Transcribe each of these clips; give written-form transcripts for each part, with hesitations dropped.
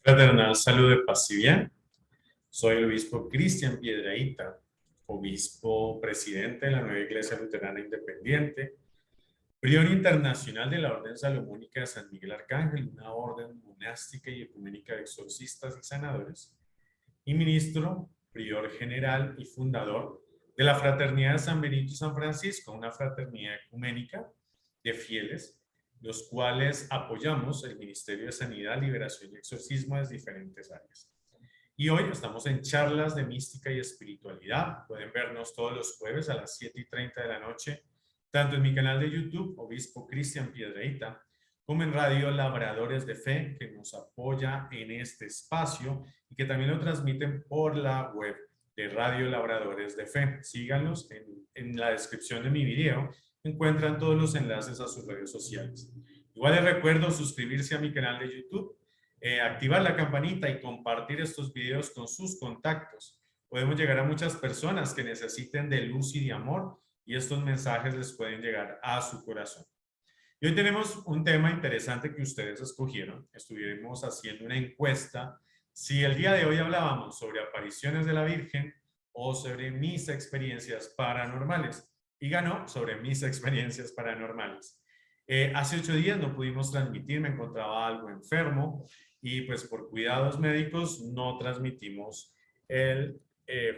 Fraternal saludo de paz y bien. Soy el obispo Cristian Piedrahita, obispo presidente de la Nueva Iglesia Luterana Independiente, prior internacional de la Orden Salomónica de San Miguel Arcángel, una orden monástica y ecuménica de exorcistas y sanadores, y ministro, prior general y fundador de la Fraternidad de San Benito y San Francisco, una fraternidad ecuménica de fieles, los cuales apoyamos el Ministerio de Sanidad, Liberación y Exorcismo desde diferentes áreas. Y hoy estamos en charlas de mística y espiritualidad. Pueden vernos todos los jueves a las 7:30 de la noche, tanto en mi canal de YouTube, Obispo Cristian Piedrahita, como en Radio Labradores de Fe, que nos apoya en este espacio y que también lo transmiten por la web de Radio Labradores de Fe. Síganlos en la descripción de mi video. Encuentran todos los enlaces a sus redes sociales. Igual les recuerdo suscribirse a mi canal de YouTube, activar la campanita y compartir estos videos con sus contactos. Podemos llegar a muchas personas que necesiten de luz y de amor y estos mensajes les pueden llegar a su corazón. Y hoy tenemos un tema interesante que ustedes escogieron. Estuvimos haciendo una encuesta si el día de hoy hablábamos sobre apariciones de la Virgen o sobre mis experiencias paranormales. Y ganó sobre mis experiencias paranormales. Hace 8 días no pudimos transmitir, me encontraba algo enfermo y pues por cuidados médicos no transmitimos el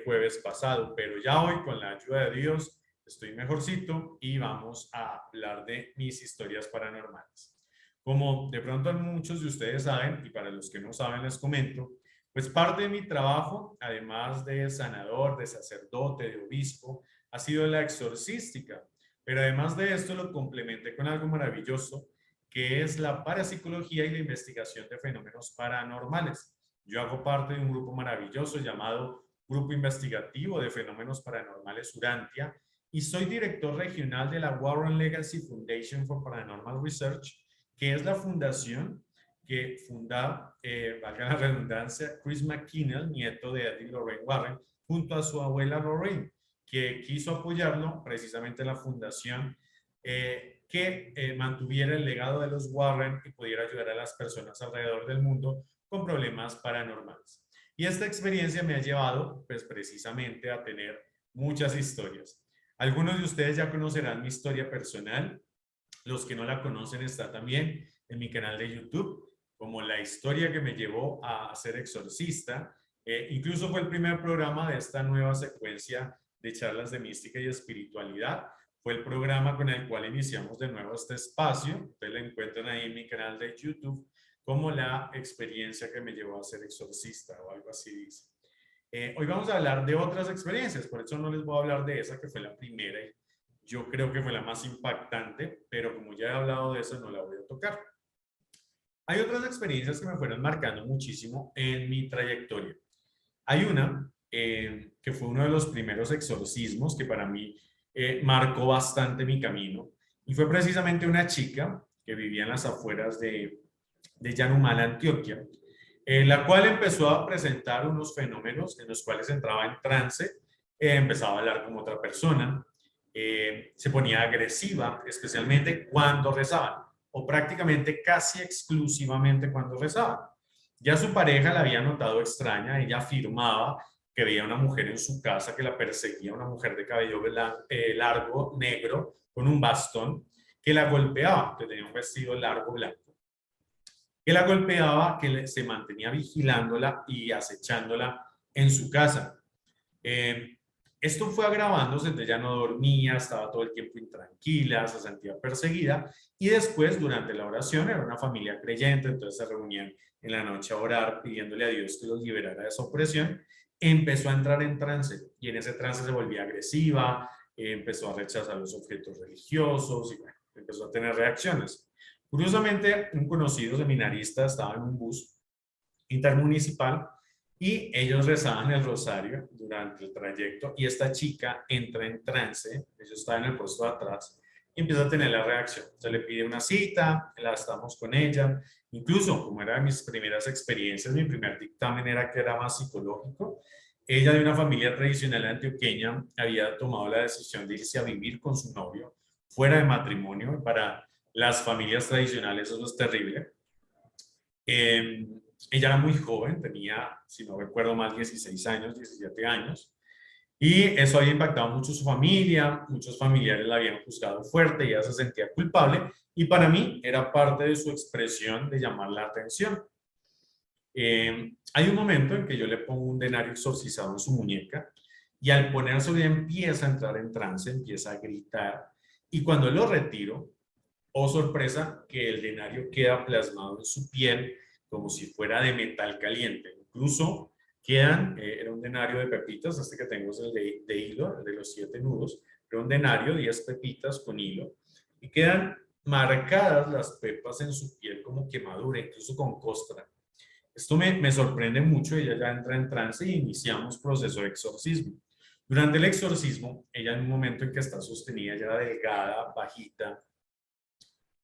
jueves pasado, pero ya hoy con la ayuda de Dios estoy mejorcito y vamos a hablar de mis historias paranormales. Como de pronto muchos de ustedes saben, y para los que no saben les comento, pues parte de mi trabajo, además de sanador, de sacerdote, de obispo, ha sido la exorcística, pero además de esto lo complementé con algo maravilloso, que es la parapsicología y la investigación de fenómenos paranormales. Yo hago parte de un grupo maravilloso llamado Grupo Investigativo de Fenómenos Paranormales Urantia y soy director regional de la Warren Legacy Foundation for Paranormal Research, que es la fundación que funda, valga la redundancia, Chris McKinnell, nieto de Eddie Lorraine Warren, junto a su abuela Lorraine, que quiso apoyarlo, precisamente la fundación, que mantuviera el legado de los Warren y pudiera ayudar a las personas alrededor del mundo con problemas paranormales. Y esta experiencia me ha llevado, pues precisamente, a tener muchas historias. Algunos de ustedes ya conocerán mi historia personal. Los que no la conocen está también en mi canal de YouTube, como la historia que me llevó a ser exorcista. Incluso fue el primer programa de esta nueva secuencia de charlas de mística y espiritualidad. Fue el programa con el cual iniciamos de nuevo este espacio. Ustedes la encuentran ahí en mi canal de YouTube como la experiencia que me llevó a ser exorcista o algo así dice. Hoy vamos a hablar de otras experiencias, por eso no les voy a hablar de esa que fue la primera y yo creo que fue la más impactante, pero como ya he hablado de esa no la voy a tocar. Hay otras experiencias que me fueron marcando muchísimo en mi trayectoria. Hay una que fue uno de los primeros exorcismos que para mí marcó bastante mi camino y fue precisamente una chica que vivía en las afueras de Yanumal, Antioquia, la cual empezó a presentar unos fenómenos en los cuales entraba en trance, empezaba a hablar como otra persona, se ponía agresiva, especialmente cuando rezaban, o prácticamente casi exclusivamente cuando rezaban. Ya su pareja la había notado extraña, ella afirmaba que veía una mujer en su casa que la perseguía, una mujer de cabello largo, negro, con un bastón, que la golpeaba, que tenía un vestido largo blanco, que la golpeaba, que se mantenía vigilándola y acechándola en su casa. Esto fue agravándose, entonces ya no dormía, estaba todo el tiempo intranquila, se sentía perseguida y después durante la oración, era una familia creyente, entonces se reunían en la noche a orar pidiéndole a Dios que los liberara de esa opresión, empezó a entrar en trance y en ese trance se volvía agresiva, empezó a rechazar los objetos religiosos y bueno, empezó a tener reacciones. Curiosamente, un conocido seminarista estaba en un bus intermunicipal y ellos rezaban el rosario durante el trayecto y esta chica entra en trance, ella está en el puesto de atrás y empieza a tener la reacción. Se le pide una cita, la estamos con ella, incluso como era de mis primeras experiencias, mi primer dictamen era que era más psicológico. Ella de una familia tradicional antioqueña había tomado la decisión de irse a vivir con su novio fuera de matrimonio. Para las familias tradicionales eso es terrible. Ella era muy joven, tenía, si no recuerdo mal, 16 años, 17 años. Y eso había impactado mucho su familia, muchos familiares la habían juzgado fuerte y ella se sentía culpable. Y para mí era parte de su expresión de llamar la atención. Hay un momento en que yo le pongo un denario exorcizado en su muñeca y al ponérselo ella empieza a entrar en trance, empieza a gritar y cuando lo retiro, oh sorpresa, que el denario queda plasmado en su piel como si fuera de metal caliente. Incluso quedan, era un denario de pepitas, este que tengo es el de hilo, el de los 7 nudos, era un denario, 10 pepitas con hilo y quedan marcadas las pepas en su piel como quemadura, incluso con costra. Esto me sorprende mucho, ella ya entra en trance y iniciamos proceso de exorcismo. Durante el exorcismo, ella en un momento en que está sostenida, ella era delgada, bajita,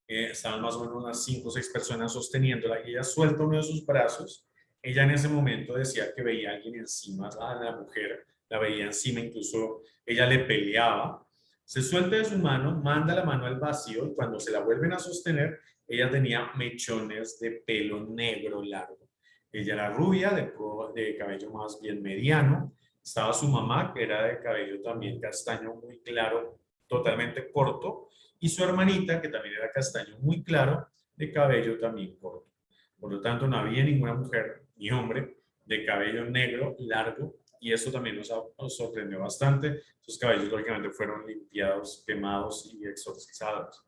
estaban más o menos unas 5 o 6 personas sosteniéndola y ella suelta uno de sus brazos. Ella en ese momento decía que veía a alguien encima, a la mujer, la veía encima, incluso ella le peleaba. Se suelta de su mano, manda la mano al vacío y cuando se la vuelven a sostener, ella tenía mechones de pelo negro largo. Ella era rubia, de cabello más bien mediano. Estaba su mamá, que era de cabello también castaño muy claro, totalmente corto, y su hermanita, que también era castaño muy claro, de cabello también corto. Por lo tanto, no había ninguna mujer ni hombre de cabello negro largo, y eso también nos sorprendió bastante. Sus cabellos, lógicamente, fueron limpiados, quemados y exorcizados.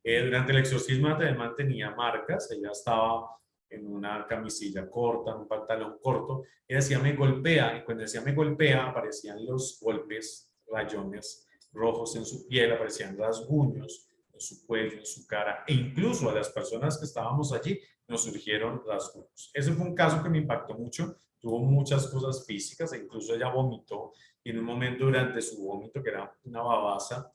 Durante el exorcismo también mantenía marcas, ella estaba en una camisilla corta, un pantalón corto, ella decía me golpea, y cuando decía me golpea aparecían los golpes, rayones rojos en su piel, aparecían rasguños en su cuello, en su cara, e incluso a las personas que estábamos allí nos surgieron rasguños. Ese fue un caso que me impactó mucho, tuvo muchas cosas físicas, e incluso ella vomitó, y en un momento durante su vómito, que era una babasa,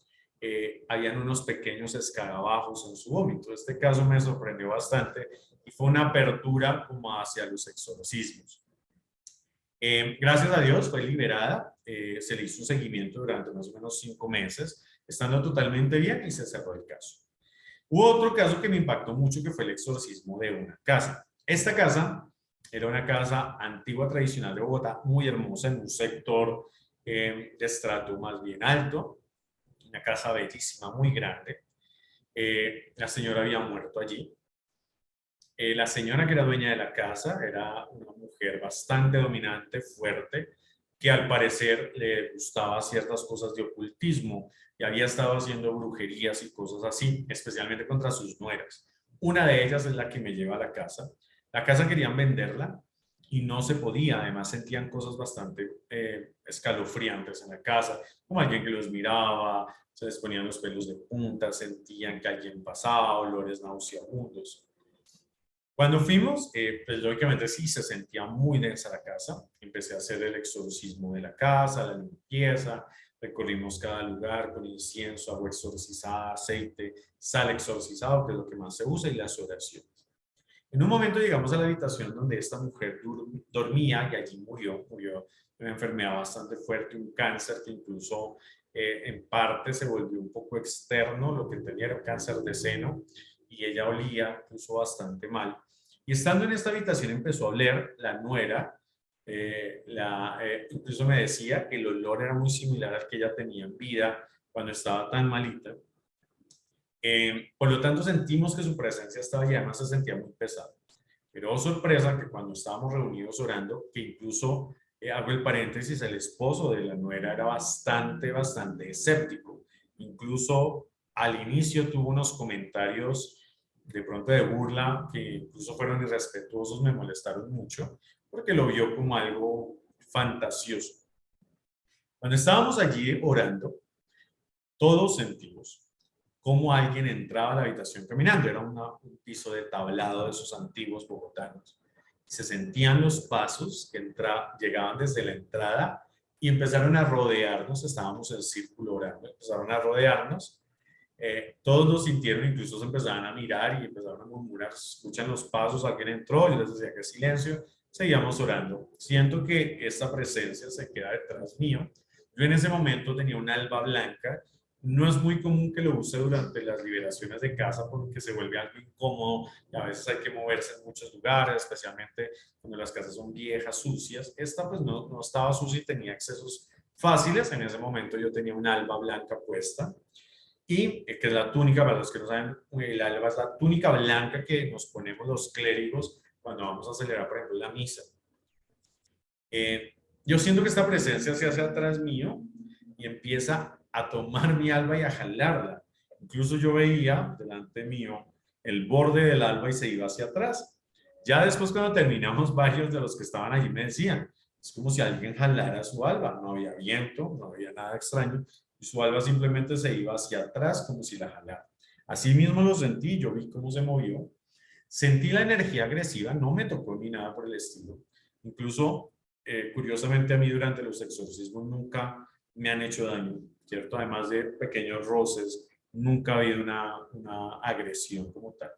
habían unos pequeños escarabajos en su vómito. Este caso me sorprendió bastante y fue una apertura como hacia los exorcismos. Gracias a Dios fue liberada, se le hizo un seguimiento durante más o menos 5 meses, estando totalmente bien y se cerró el caso. Hubo otro caso que me impactó mucho que fue el exorcismo de una casa. Esta casa era una casa antigua tradicional de Bogotá, muy hermosa en un sector de estrato más bien alto, una casa bellísima, muy grande. La señora había muerto allí. La señora que era dueña de la casa era una mujer bastante dominante, fuerte, que al parecer le gustaba ciertas cosas de ocultismo y había estado haciendo brujerías y cosas así, especialmente contra sus nueras. Una de ellas es la que me lleva a la casa. La casa querían venderla y no se podía. Además sentían cosas bastante escalofriantes en la casa, como alguien que los miraba, se les ponían los pelos de punta, sentían que alguien pasaba, olores nauseabundos. Cuando fuimos, pues lógicamente sí se sentía muy densa la casa. Empecé a hacer el exorcismo de la casa, la limpieza, recorrimos cada lugar con incienso, agua exorcizada, aceite, sal exorcizado, que es lo que más se usa, y las oraciones. En un momento llegamos a la habitación donde esta mujer dormía y allí murió de una enfermedad bastante fuerte, un cáncer que incluso en parte se volvió un poco externo, lo que tenía era un cáncer de seno y ella olía incluso bastante mal. Y estando en esta habitación empezó a oler la nuera, incluso me decía que el olor era muy similar al que ella tenía en vida cuando estaba tan malita. Por lo tanto, sentimos que su presencia estaba y además se sentía muy pesada. Pero oh, sorpresa que cuando estábamos reunidos orando, que incluso, hago el paréntesis, el esposo de la nuera era bastante escéptico. Incluso al inicio tuvo unos comentarios de pronto de burla que incluso fueron irrespetuosos, me molestaron mucho, porque lo vio como algo fantasioso. Cuando estábamos allí orando, todos sentimos cómo alguien entraba a la habitación caminando. Era un piso de tablado de esos antiguos bogotanos. Se sentían los pasos que llegaban desde la entrada y empezaron a rodearnos. Estábamos en círculo orando, empezaron a rodearnos. Todos lo sintieron, incluso se empezaban a mirar y empezaron a murmurar, escuchan los pasos, alguien entró, yo les decía que silencio, seguíamos orando. Siento que esta presencia se queda detrás mío. Yo en ese momento tenía un alba blanca No es muy común que lo use durante las liberaciones de casa porque se vuelve algo incómodo y a veces hay que moverse en muchos lugares, especialmente cuando las casas son viejas, sucias. Esta pues no estaba sucia y tenía accesos fáciles. En ese momento yo tenía un alba blanca puesta y que es la túnica, para los que no saben, el alba es la túnica blanca que nos ponemos los clérigos cuando vamos a celebrar, por ejemplo, la misa. Yo siento que esta presencia se hace atrás mío y empieza a tomar mi alba y a jalarla. Incluso yo veía delante mío el borde del alba y se iba hacia atrás. Ya después cuando terminamos, varios de los que estaban allí me decían, es como si alguien jalara su alba, no había viento, no había nada extraño, y su alba simplemente se iba hacia atrás como si la jalara. Así mismo lo sentí, yo vi cómo se movió, sentí la energía agresiva, no me tocó ni nada por el estilo. Incluso, curiosamente, a mí durante los exorcismos nunca me han hecho daño, ¿cierto? Además de pequeños roces, nunca ha habido una agresión como tal.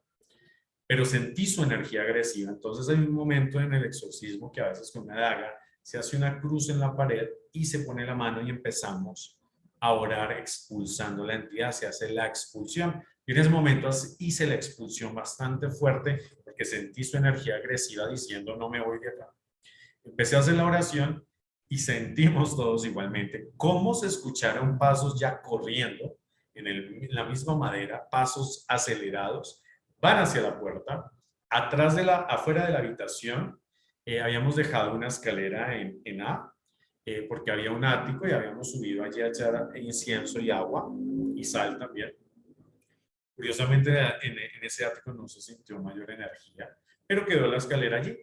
Pero sentí su energía agresiva. Entonces hay un momento en el exorcismo que a veces con una daga se hace una cruz en la pared y se pone la mano y empezamos a orar expulsando la entidad, se hace la expulsión. Y en ese momento hice la expulsión bastante fuerte porque sentí su energía agresiva diciendo no me voy de acá. Empecé a hacer la oración y sentimos todos igualmente cómo se escucharon pasos ya corriendo en la misma madera, pasos acelerados, van hacia la puerta, afuera de la habitación, habíamos dejado una escalera en A, porque había un ático y habíamos subido allí a echar incienso y agua y sal también. Curiosamente, en ese ático no se sintió mayor energía, pero quedó la escalera allí.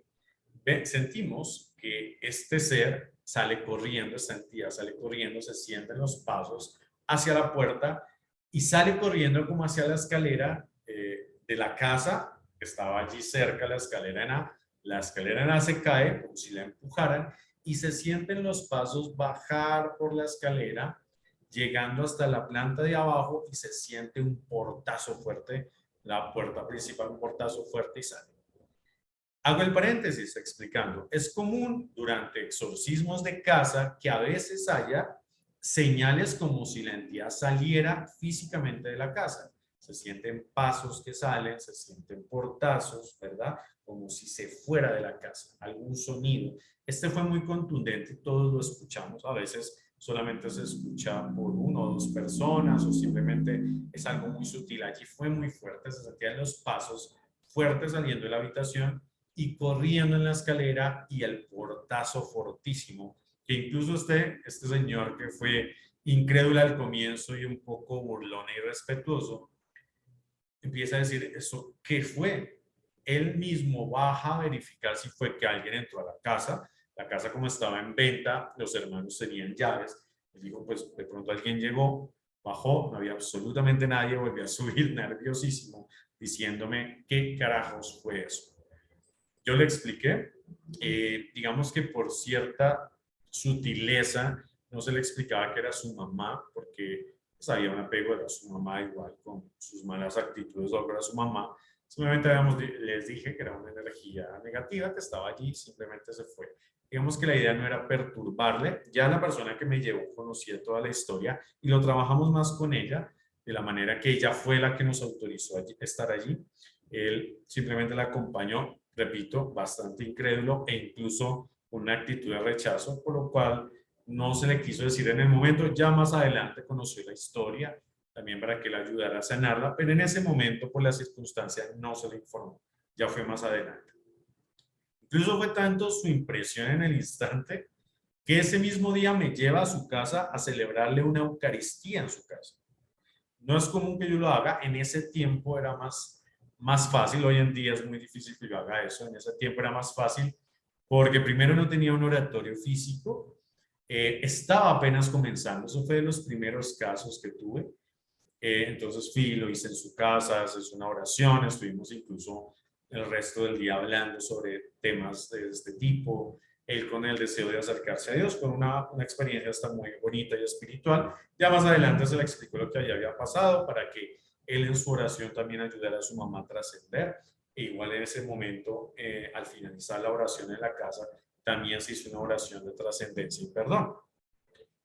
Sentimos que este ser sale corriendo, esta entidad sale corriendo, se sienten los pasos hacia la puerta y sale corriendo como hacia la escalera de la casa que estaba allí cerca, la escalera en A. La escalera en A se cae como si la empujaran y se sienten los pasos bajar por la escalera, llegando hasta la planta de abajo y se siente un portazo fuerte, la puerta principal, un portazo fuerte y sale. Hago el paréntesis explicando. Es común durante exorcismos de casa que a veces haya señales como si la entidad saliera físicamente de la casa. Se sienten pasos que salen, se sienten portazos, ¿verdad? Como si se fuera de la casa, algún sonido. Este fue muy contundente, todos lo escuchamos. A veces solamente se escucha por una o dos personas o simplemente es algo muy sutil. Allí fue muy fuerte, se sentían los pasos fuertes saliendo de la habitación y corriendo en la escalera y el portazo fortísimo, que incluso este señor que fue incrédulo al comienzo y un poco burlón e irrespetuoso, empieza a decir, ¿eso qué fue? Él mismo baja a verificar si fue que alguien entró a la casa como estaba en venta, los hermanos tenían llaves, él dijo, pues de pronto alguien llegó, bajó, no había absolutamente nadie, volvió a subir nerviosísimo, diciéndome, ¿qué carajos fue eso? Yo le expliqué, digamos que por cierta sutileza, no se le explicaba que era su mamá, porque pues, había un apego, era su mamá igual, con sus malas actitudes, o era su mamá. Simplemente les dije que era una energía negativa que estaba allí, simplemente se fue. Digamos que la idea no era perturbarle, ya la persona que me llevó conocía toda la historia y lo trabajamos más con ella, de la manera que ella fue la que nos autorizó a estar allí. Él simplemente la acompañó, repito, bastante incrédulo e incluso con una actitud de rechazo, por lo cual no se le quiso decir en el momento. Ya más adelante conoció la historia, también para que le ayudara a sanarla, pero en ese momento, por las circunstancias, no se le informó. Ya fue más adelante. Incluso fue tanto su impresión en el instante que ese mismo día me lleva a su casa a celebrarle una Eucaristía en su casa. No es común que yo lo haga, en ese tiempo era más fácil, hoy en día es muy difícil que yo haga eso, en ese tiempo era más fácil porque primero no tenía un oratorio físico, estaba apenas comenzando, eso fue de los primeros casos que tuve, entonces fui, lo hice en su casa, hice una oración, estuvimos incluso el resto del día hablando sobre temas de este tipo, él con el deseo de acercarse a Dios, con una experiencia hasta muy bonita y espiritual. Ya más adelante se le explicó lo que allí había pasado para que él en su oración también ayudara a su mamá a trascender. E igual en ese momento, al finalizar la oración en la casa, también se hizo una oración de trascendencia y perdón.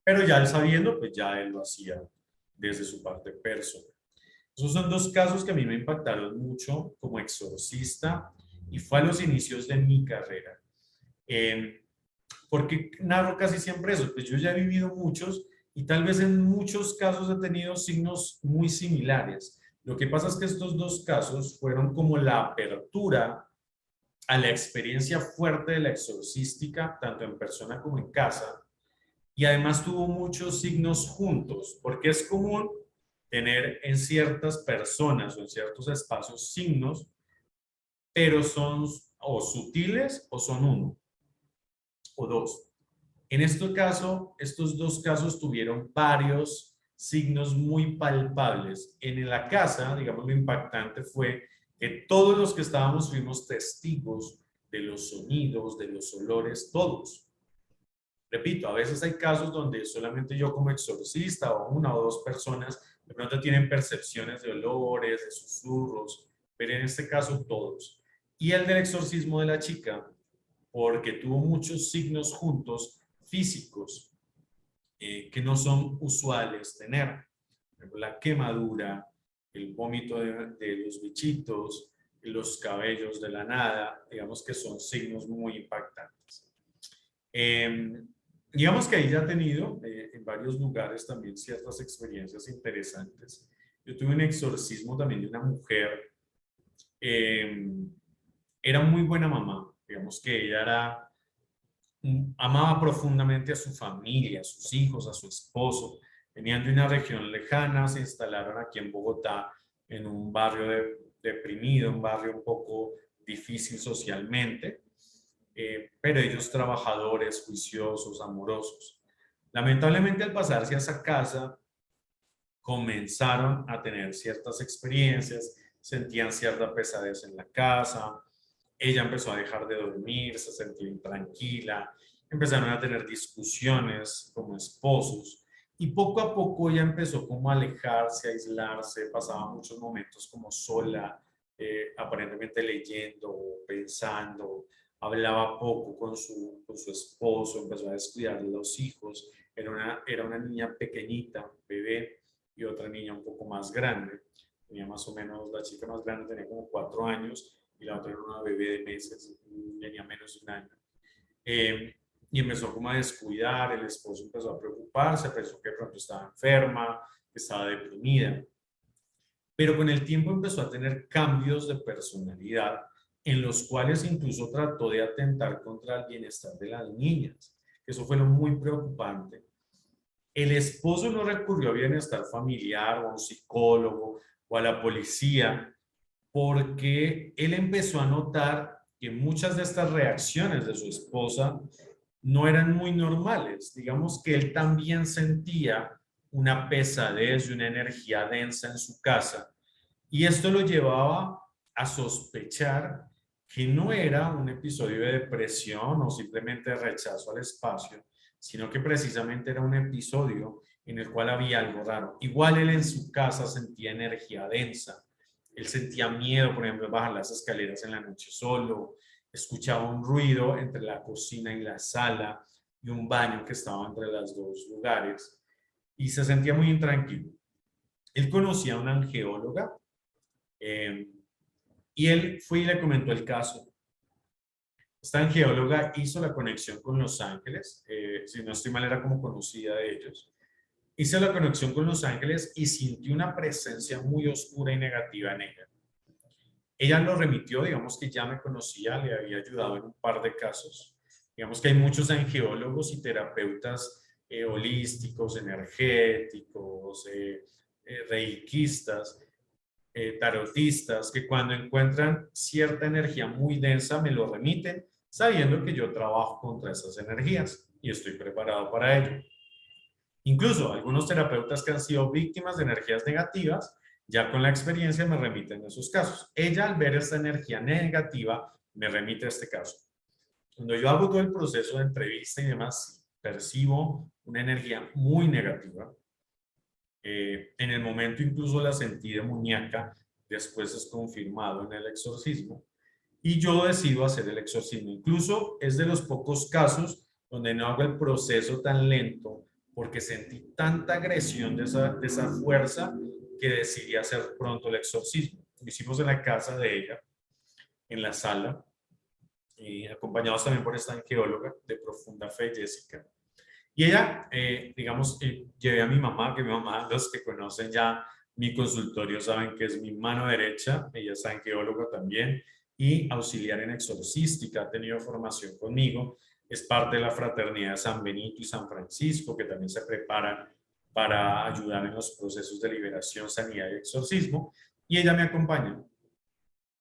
Pero ya él sabiendo, pues ya él lo hacía desde su parte personal. Esos son dos casos que a mí me impactaron mucho como exorcista y fue a los inicios de mi carrera. ¿Por qué narro casi siempre eso? Pues yo ya he vivido muchos y tal vez en muchos casos he tenido signos muy similares. Lo que pasa es que estos dos casos fueron como la apertura a la experiencia fuerte de la exorcística, tanto en persona como en casa, y además tuvo muchos signos juntos, porque es común tener en ciertas personas o en ciertos espacios signos, pero son o sutiles o son uno o dos. En este caso, estos dos casos tuvieron varios signos muy palpables. En la casa, digamos, lo impactante fue que todos los que estábamos fuimos testigos de los sonidos, de los olores, todos. Repito, a veces hay casos donde solamente yo como exorcista o una o dos personas de pronto tienen percepciones de olores, de susurros, pero en este caso todos. Y el del exorcismo de la chica, porque tuvo muchos signos juntos físicos que no son usuales tener. Por ejemplo, la quemadura, el vómito de los bichitos, los cabellos de la nada, digamos que son signos muy impactantes. Digamos que ahí ya he tenido en varios lugares también ciertas experiencias interesantes. Yo tuve un exorcismo también de una mujer, era muy buena mamá, digamos que ella era, amaba profundamente a su familia, a sus hijos, a su esposo. Venían de una región lejana, se instalaron aquí en Bogotá, en un barrio deprimido, un barrio un poco difícil socialmente, pero ellos trabajadores, juiciosos, amorosos. Lamentablemente al pasarse a esa casa, comenzaron a tener ciertas experiencias, sentían cierta pesadez en la casa, ella empezó a dejar de dormir, se sentía intranquila, empezaron a tener discusiones como esposos y poco a poco ella empezó como a alejarse, a aislarse, pasaba muchos momentos como sola, aparentemente leyendo, pensando, hablaba poco con su esposo, empezó a descuidar de los hijos, era una niña pequeñita, bebé, y otra niña un poco más grande, tenía más o menos, la chica más grande tenía como 4 años, y la otra era una bebé de meses, tenía menos de un año. Y empezó como a descuidar, el esposo empezó a preocuparse, pensó que de pronto estaba enferma, que estaba deprimida, pero con el tiempo empezó a tener cambios de personalidad en los cuales incluso trató de atentar contra el bienestar de las niñas. Eso fue lo muy preocupante. El esposo no recurrió a bienestar familiar o a un psicólogo o a la policía, porque él empezó a notar que muchas de estas reacciones de su esposa no eran muy normales. Digamos que él también sentía una pesadez y una energía densa en su casa. Y esto lo llevaba a sospechar que no era un episodio de depresión o simplemente de rechazo al espacio, sino que precisamente era un episodio en el cual había algo raro. Igual él en su casa sentía energía densa. Él sentía miedo, por ejemplo, bajar las escaleras en la noche solo. Escuchaba un ruido entre la cocina y la sala y un baño que estaba entre los dos lugares y se sentía muy intranquilo. Él conocía a una angeóloga y él fue y le comentó el caso. Esta angeóloga hizo la conexión con Los Ángeles, si no estoy mal era como conocida de ellos. Hizo la conexión con Los Ángeles y sintió una presencia muy oscura y negativa en ella. Ella lo remitió, digamos que ya me conocía, le había ayudado en un par de casos. Digamos que hay muchos angeólogos y terapeutas holísticos, energéticos, reikistas, tarotistas, que cuando encuentran cierta energía muy densa me lo remiten, sabiendo que yo trabajo contra esas energías y estoy preparado para ello. Incluso algunos terapeutas que han sido víctimas de energías negativas, ya con la experiencia me remiten esos casos. Ella al ver esta energía negativa me remite a este caso. Cuando yo hago todo el proceso de entrevista y demás, percibo una energía muy negativa. En el momento incluso la sentí demoníaca, después es confirmado en el exorcismo, y yo decido hacer el exorcismo. Incluso es de los pocos casos donde no hago el proceso tan lento porque sentí tanta agresión de esa fuerza que decidí hacer pronto el exorcismo. Lo hicimos en la casa de ella, en la sala, y acompañados también por esta angeóloga de profunda fe, Jessica. Y ella, digamos, llevé a mi mamá, que mi mamá, los que conocen ya mi consultorio saben que es mi mano derecha, ella es angeóloga también y auxiliar en exorcística, ha tenido formación conmigo, es parte de la fraternidad de San Benito y San Francisco, que también se preparan para ayudar en los procesos de liberación, sanidad y exorcismo, y ella me acompaña.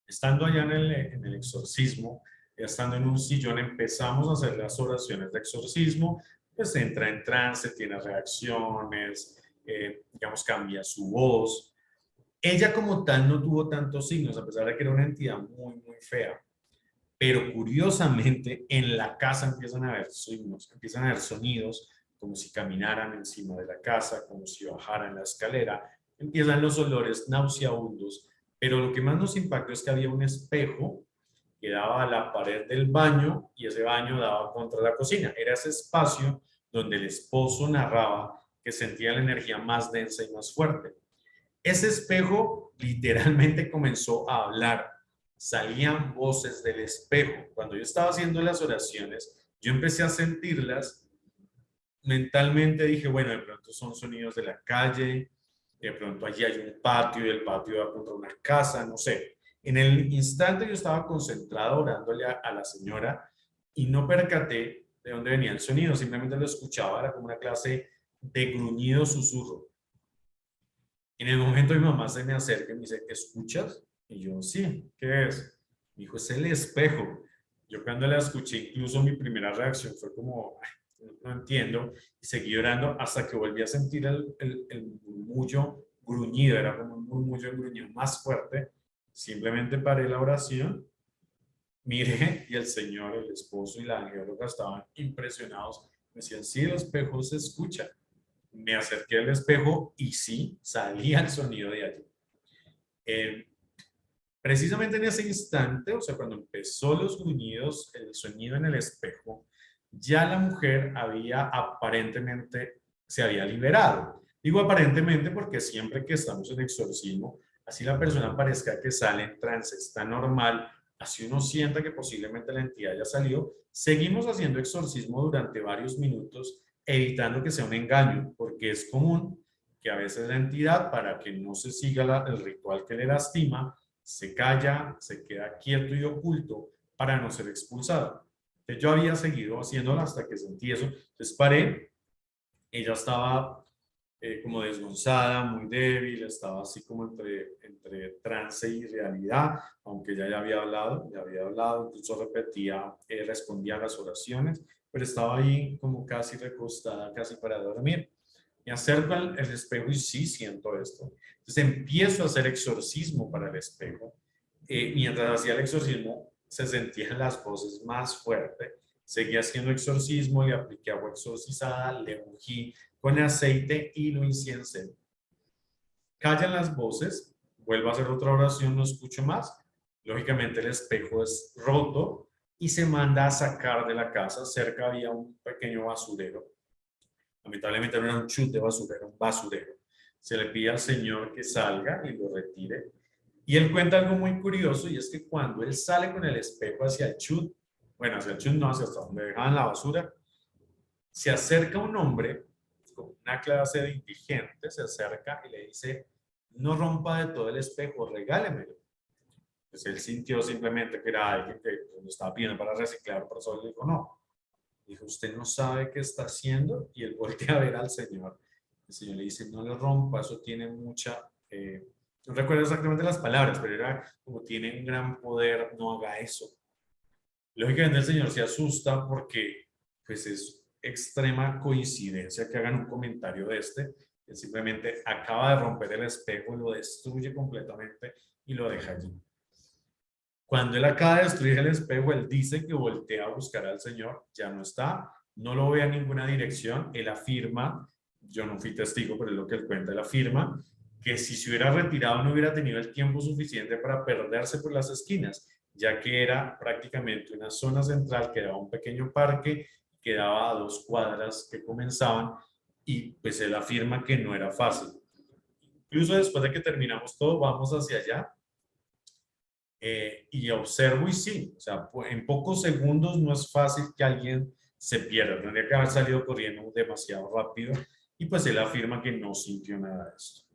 Estando allá en el exorcismo, estando en un sillón, empezamos a hacer las oraciones de exorcismo, pues entra en trance, tiene reacciones, digamos, cambia su voz. Ella como tal no tuvo tantos signos, a pesar de que era una entidad muy, muy fea. Pero curiosamente en la casa empiezan a haber signos, empiezan a haber sonidos, como si caminaran encima de la casa, como si bajaran la escalera, empiezan los olores nauseabundos, pero lo que más nos impactó es que había un espejo que daba a la pared del baño y ese baño daba contra la cocina. Era ese espacio donde el esposo narraba que sentía la energía más densa y más fuerte. Ese espejo literalmente comenzó a hablar. Salían voces del espejo. Cuando yo estaba haciendo las oraciones, yo empecé a sentirlas. Mentalmente dije, bueno, de pronto son sonidos de la calle, de pronto allí hay un patio y el patio da contra una casa, no sé. En el instante yo estaba concentrado orándole a la señora y no percaté de dónde venía el sonido, simplemente lo escuchaba, era como una clase de gruñido susurro. En el momento mi mamá se me acerca y me dice, ¿escuchas? Y yo, sí, ¿qué es? Me dijo, es el espejo. Yo cuando la escuché, incluso mi primera reacción fue como, no entiendo, y seguí llorando hasta que volví a sentir el murmullo gruñido, era como un murmullo gruñido más fuerte. Simplemente paré la oración, miré y el señor, el esposo y la angióloga estaban impresionados. Me decían, sí, el espejo se escucha. Me acerqué al espejo y sí, salía el sonido de allí. Eh, Precisamente en ese instante, o sea, cuando empezó los gruñidos, el sonido en el espejo, ya la mujer había aparentemente, se había liberado. Digo aparentemente porque siempre que estamos en exorcismo, así la persona parezca que sale en trance, está normal, así uno sienta que posiblemente la entidad ya salió, seguimos haciendo exorcismo durante varios minutos, evitando que sea un engaño, porque es común que a veces la entidad, para que no se siga el ritual que le lastima, se calla, se queda quieto y oculto para no ser expulsado. Entonces yo había seguido haciéndolo hasta que sentí eso. Entonces paré, ella estaba como desgonzada, muy débil, estaba así como entre trance y realidad, aunque ya había hablado, incluso repetía, respondía a las oraciones, pero estaba ahí como casi recostada, casi para dormir. Me acerco al espejo y sí siento esto. Entonces empiezo a hacer exorcismo para el espejo. Mientras hacía el exorcismo, se sentían las voces más fuertes. Seguí haciendo exorcismo, le apliqué agua exorcizada, le ungí con aceite y lo inciencé. Callan las voces, vuelvo a hacer otra oración, no escucho más. Lógicamente el espejo es roto y se manda a sacar de la casa. Cerca había un pequeño basurero. Lamentablemente no era un chute de basura, era un basurero. Se le pide al Señor que salga y lo retire. Y él cuenta algo muy curioso y es que cuando él sale con el espejo hacia el chute, bueno, hacia el chute no, hacia hasta donde dejaban la basura, se acerca un hombre con una clase de indigente, se acerca y le dice, no rompa de todo el espejo, regálemelo. Pues él sintió simplemente que era alguien que lo estaba pidiendo para reciclar, por eso le dijo, no. Dijo, usted no sabe qué está haciendo, y él voltea a ver al Señor. El Señor le dice, no le rompa, eso tiene mucha, no recuerdo exactamente las palabras, pero era como tiene un gran poder, no haga eso. Lógicamente el Señor se asusta porque pues es extrema coincidencia que hagan un comentario de este. Él simplemente acaba de romper el espejo, lo destruye completamente y lo deja allí. Cuando él acaba de destruir el espejo, él dice que voltea a buscar al Señor, ya no está, no lo ve a ninguna dirección, él afirma, yo no fui testigo, pero es lo que él cuenta, él afirma que si se hubiera retirado no hubiera tenido el tiempo suficiente para perderse por las esquinas, ya que era prácticamente una zona central que daba un pequeño parque, que daba a 2 cuadras que comenzaban, y pues él afirma que no era fácil. Incluso después de que terminamos todo, vamos hacia allá y observo y sí, o sea, en pocos segundos no es fácil que alguien se pierda, tendría que haber salido corriendo demasiado rápido y pues él afirma que no sintió nada de esto.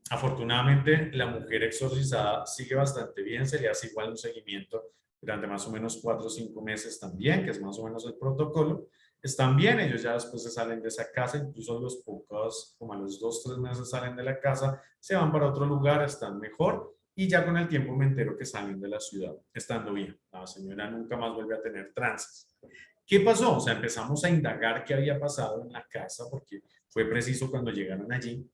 Afortunadamente, la mujer exorcizada sigue bastante bien, se le hace igual un seguimiento durante más o menos 4 o 5 meses también, que es más o menos el protocolo. Están bien, ellos ya después se salen de esa casa, incluso los pocos, como a los 2 o 3 meses salen de la casa, se van para otro lugar, están mejor y ya con el tiempo me entero que salen de la ciudad, estando bien. La señora nunca más vuelve a tener trances. ¿Qué pasó? O sea, empezamos a indagar qué había pasado en la casa porque fue preciso cuando llegaron allí.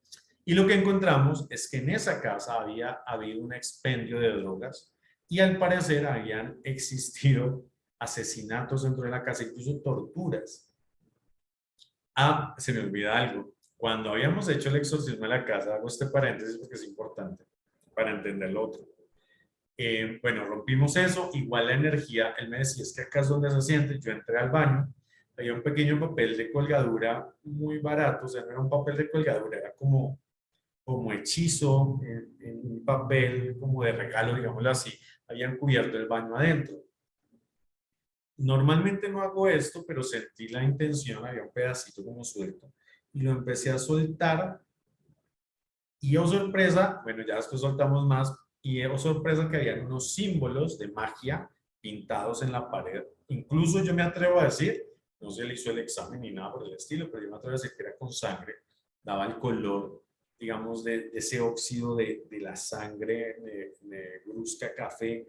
Y lo que encontramos es que en esa casa había habido un expendio de drogas y al parecer habían existido asesinatos dentro de la casa, incluso torturas. Ah, se me olvida algo. Cuando habíamos hecho el exorcismo de la casa, hago este paréntesis porque es importante para entender lo otro. Bueno, rompimos eso, igual la energía, él me decía, es que acá es donde se siente, yo entré al baño, había un pequeño papel de colgadura muy barato, o sea, no era un papel de colgadura, era como hechizo, en un papel como de regalo, digámoslo así, habían cubierto el baño adentro. Normalmente no hago esto, pero sentí la intención, había un pedacito como suelto, y lo empecé a soltar, y oh sorpresa, bueno, ya después soltamos más, y oh sorpresa que habían unos símbolos de magia pintados en la pared. Incluso yo me atrevo a decir, no se le hizo el examen ni nada por el estilo, pero yo me atrevo a decir que era con sangre, daba el color, digamos, de ese óxido de la sangre negruzca café.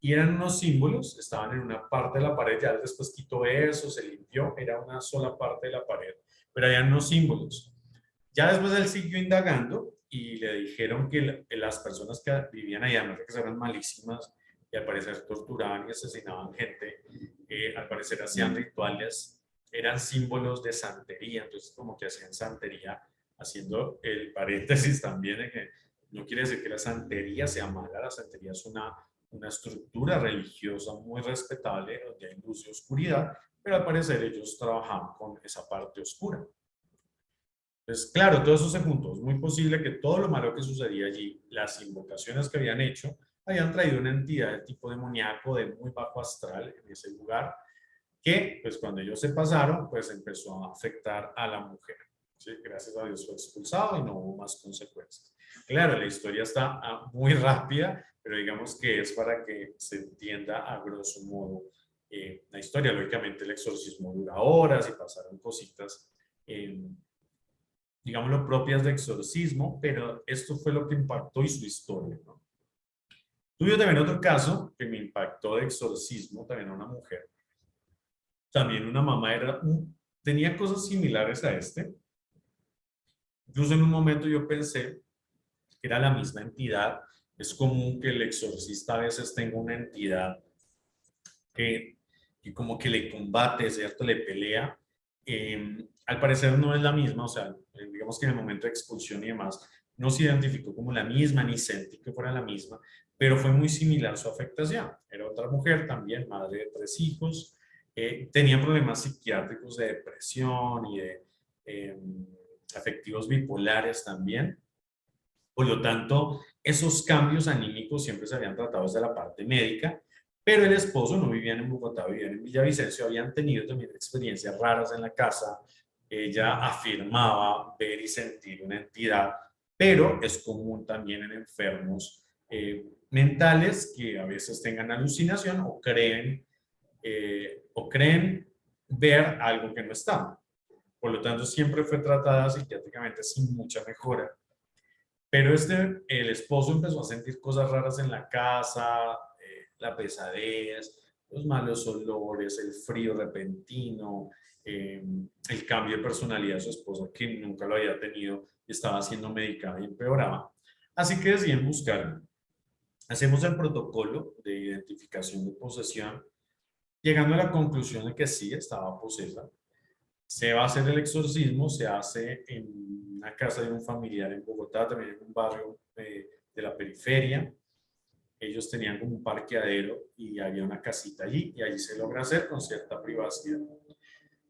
Y eran unos símbolos, estaban en una parte de la pared, ya después quitó eso, se limpió, era una sola parte de la pared, pero habían unos símbolos. Ya después él siguió indagando y le dijeron que las personas que vivían allá, no sé, que eran malísimas y al parecer torturaban y asesinaban gente, al parecer hacían rituales, eran símbolos de santería, entonces como que hacían santería, haciendo el paréntesis también de que no quiere decir que la santería sea mala, la santería es una estructura religiosa muy respetable donde hay luz y oscuridad, pero al parecer ellos trabajaban con esa parte oscura. Pues claro, todo eso se juntó. Es muy posible que todo lo malo que sucedía allí, las invocaciones que habían hecho, hayan traído una entidad de tipo demoníaco de muy bajo astral en ese lugar, que pues cuando ellos se pasaron, pues empezó a afectar a la mujer. ¿Sí? Gracias a Dios fue expulsado y no hubo más consecuencias. Claro, la historia está muy rápida, pero digamos que es para que se entienda a grosso modo la historia. Lógicamente el exorcismo dura horas y pasaron cositas. Digámoslo, propias de exorcismo, pero esto fue lo que impactó y su historia, ¿no? Tuve también otro caso que me impactó de exorcismo, también a una mujer. También una mamá tenía cosas similares a este. Incluso en un momento yo pensé que era la misma entidad. Es común que el exorcista a veces tenga una entidad que, que como que le combate, ¿cierto? Le pelea. Al parecer no es la misma, o sea, digamos que en el momento de expulsión y demás, no se identificó como la misma, ni sentí que fuera la misma, pero fue muy similar su afectación. Era otra mujer también, madre de 3 hijos, tenía problemas psiquiátricos de depresión y de afectivos bipolares también. Por lo tanto, esos cambios anímicos siempre se habían tratado desde la parte médica, pero el esposo no vivía en Bogotá, vivía en Villavicencio, habían tenido también experiencias raras en la casa. Ella afirmaba ver y sentir una entidad, pero es común también en enfermos mentales que a veces tengan alucinación o creen ver algo que no está. Por lo tanto, siempre fue tratada psiquiátricamente sin mucha mejora. Pero el esposo empezó a sentir cosas raras en la casa, la pesadez, los malos olores, el frío repentino, el cambio de personalidad de su esposa que nunca lo había tenido y estaba siendo medicada y empeoraba. Así que deciden buscarlo. Hacemos el protocolo de identificación de posesión, llegando a la conclusión de que sí, estaba posesa. Se va a hacer el exorcismo, se hace en una casa de un familiar en Bogotá, también en un barrio de la periferia. Ellos tenían como un parqueadero y había una casita allí y allí se logra hacer con cierta privacidad.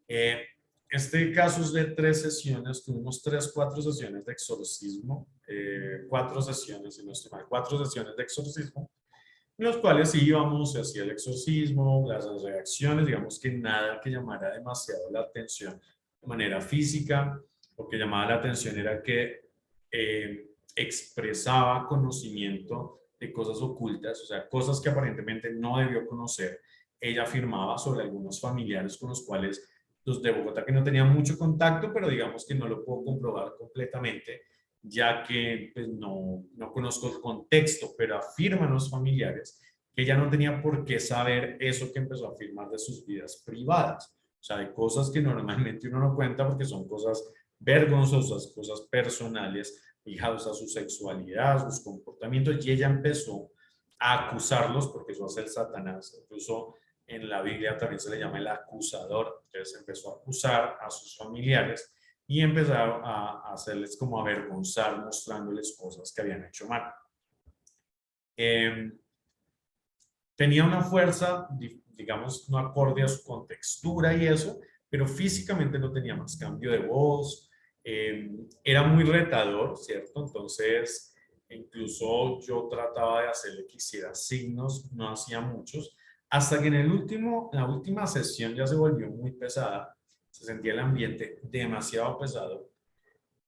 Eh, este caso es de 3 sesiones, tuvimos 3, 4 sesiones de exorcismo, 4 sesiones, si no estoy mal, 4 sesiones de exorcismo, en los cuales sí íbamos, se hacía el exorcismo, las reacciones, digamos que nada que llamara demasiado la atención de manera física. Lo que llamaba la atención era que expresaba conocimiento de cosas ocultas, o sea, cosas que aparentemente no debió conocer. Ella afirmaba sobre algunos familiares con los cuales los de Bogotá que no tenían mucho contacto, pero digamos que no lo puedo comprobar completamente, ya que pues, no conozco el contexto, pero afirman los familiares que ella no tenía por qué saber eso que empezó a afirmar de sus vidas privadas. O sea, de cosas que normalmente uno no cuenta porque son cosas vergonzosas, cosas personales, fijados a su sexualidad, sus comportamientos, y ella empezó a acusarlos, porque eso hace el Satanás. Incluso en la Biblia también se le llama el acusador. Entonces empezó a acusar a sus familiares y empezaron a hacerles como avergonzar, mostrándoles cosas que habían hecho mal. Tenía una fuerza, digamos, no acorde a su contextura y eso, pero físicamente no tenía más cambio de voz, era muy retador, ¿cierto? Entonces, incluso yo trataba de hacerle que hiciera signos, no hacía muchos, hasta que la última sesión ya se volvió muy pesada, se sentía el ambiente demasiado pesado.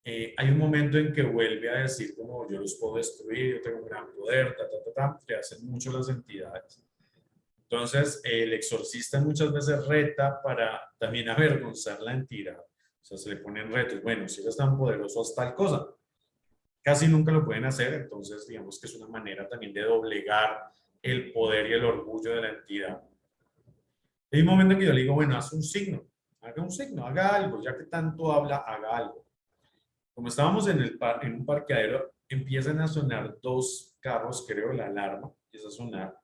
Hay un momento en que vuelve a decir como yo los puedo destruir, yo tengo un gran poder, que hacen mucho las entidades. Entonces, el exorcista muchas veces reta para también avergonzar la entidad. O sea, se le ponen retos. Bueno, si eres tan poderoso, haz tal cosa. Casi nunca lo pueden hacer, entonces digamos que es una manera también de doblegar el poder y el orgullo de la entidad. Hay un momento en que yo le digo, bueno, haz un signo, haga algo, ya que tanto habla, haga algo. Como estábamos en un parqueadero, empiezan a sonar 2 carros, creo, la alarma empieza a sonar.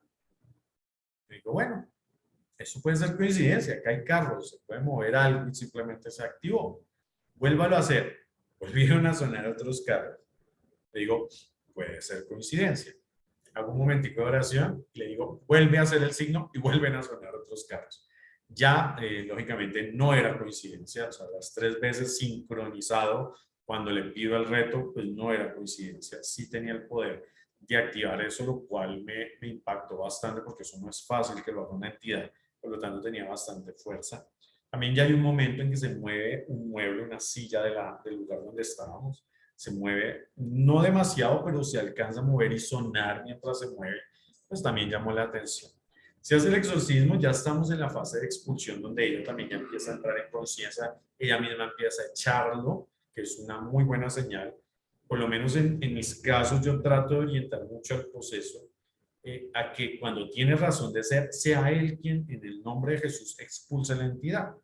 Y digo, bueno, eso puede ser coincidencia, acá hay carros, se puede mover algo y simplemente se activó. Vuélvalo a hacer. Volvieron a sonar otros carros. Le digo, puede ser coincidencia. Hago un momentico de oración y le digo, vuelve a hacer el signo y vuelven a sonar otros carros. Ya, lógicamente, no era coincidencia, o sea, las 3 veces sincronizado, cuando le pido el reto, pues no era coincidencia, sí tenía el poder de activar eso, lo cual me impactó bastante porque eso no es fácil que lo haga una entidad, por lo tanto tenía bastante fuerza. También ya hay un momento en que se mueve un mueble, una silla del lugar donde estábamos, se mueve, no demasiado, pero se alcanza a mover y sonar mientras se mueve, pues también llamó la atención. Se hace el exorcismo, ya estamos en la fase de expulsión donde ella también ya empieza a entrar en conciencia, ella misma empieza a echarlo, que es una muy buena señal. Por lo menos en mis casos yo trato de orientar mucho al proceso a que cuando tiene razón de ser, sea él quien en el nombre de Jesús expulse la entidad.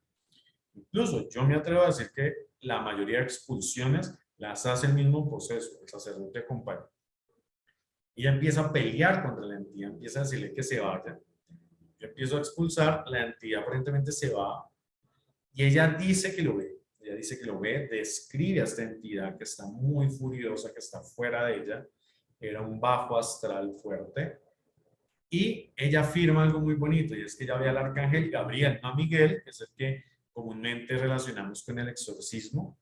Incluso yo me atrevo a decir que la mayoría de expulsiones las hace el mismo proceso, el sacerdote acompaña. Ella empieza a pelear contra la entidad, empieza a decirle que se vaya. Yo empiezo a expulsar, la entidad aparentemente se va y ella dice que lo ve. Ella dice que lo ve, describe a esta entidad que está muy furiosa, que está fuera de ella. Era un bajo astral fuerte. Y ella afirma algo muy bonito y es que ella ve al arcángel Gabriel, no a Miguel, que es el que comúnmente relacionamos con el exorcismo.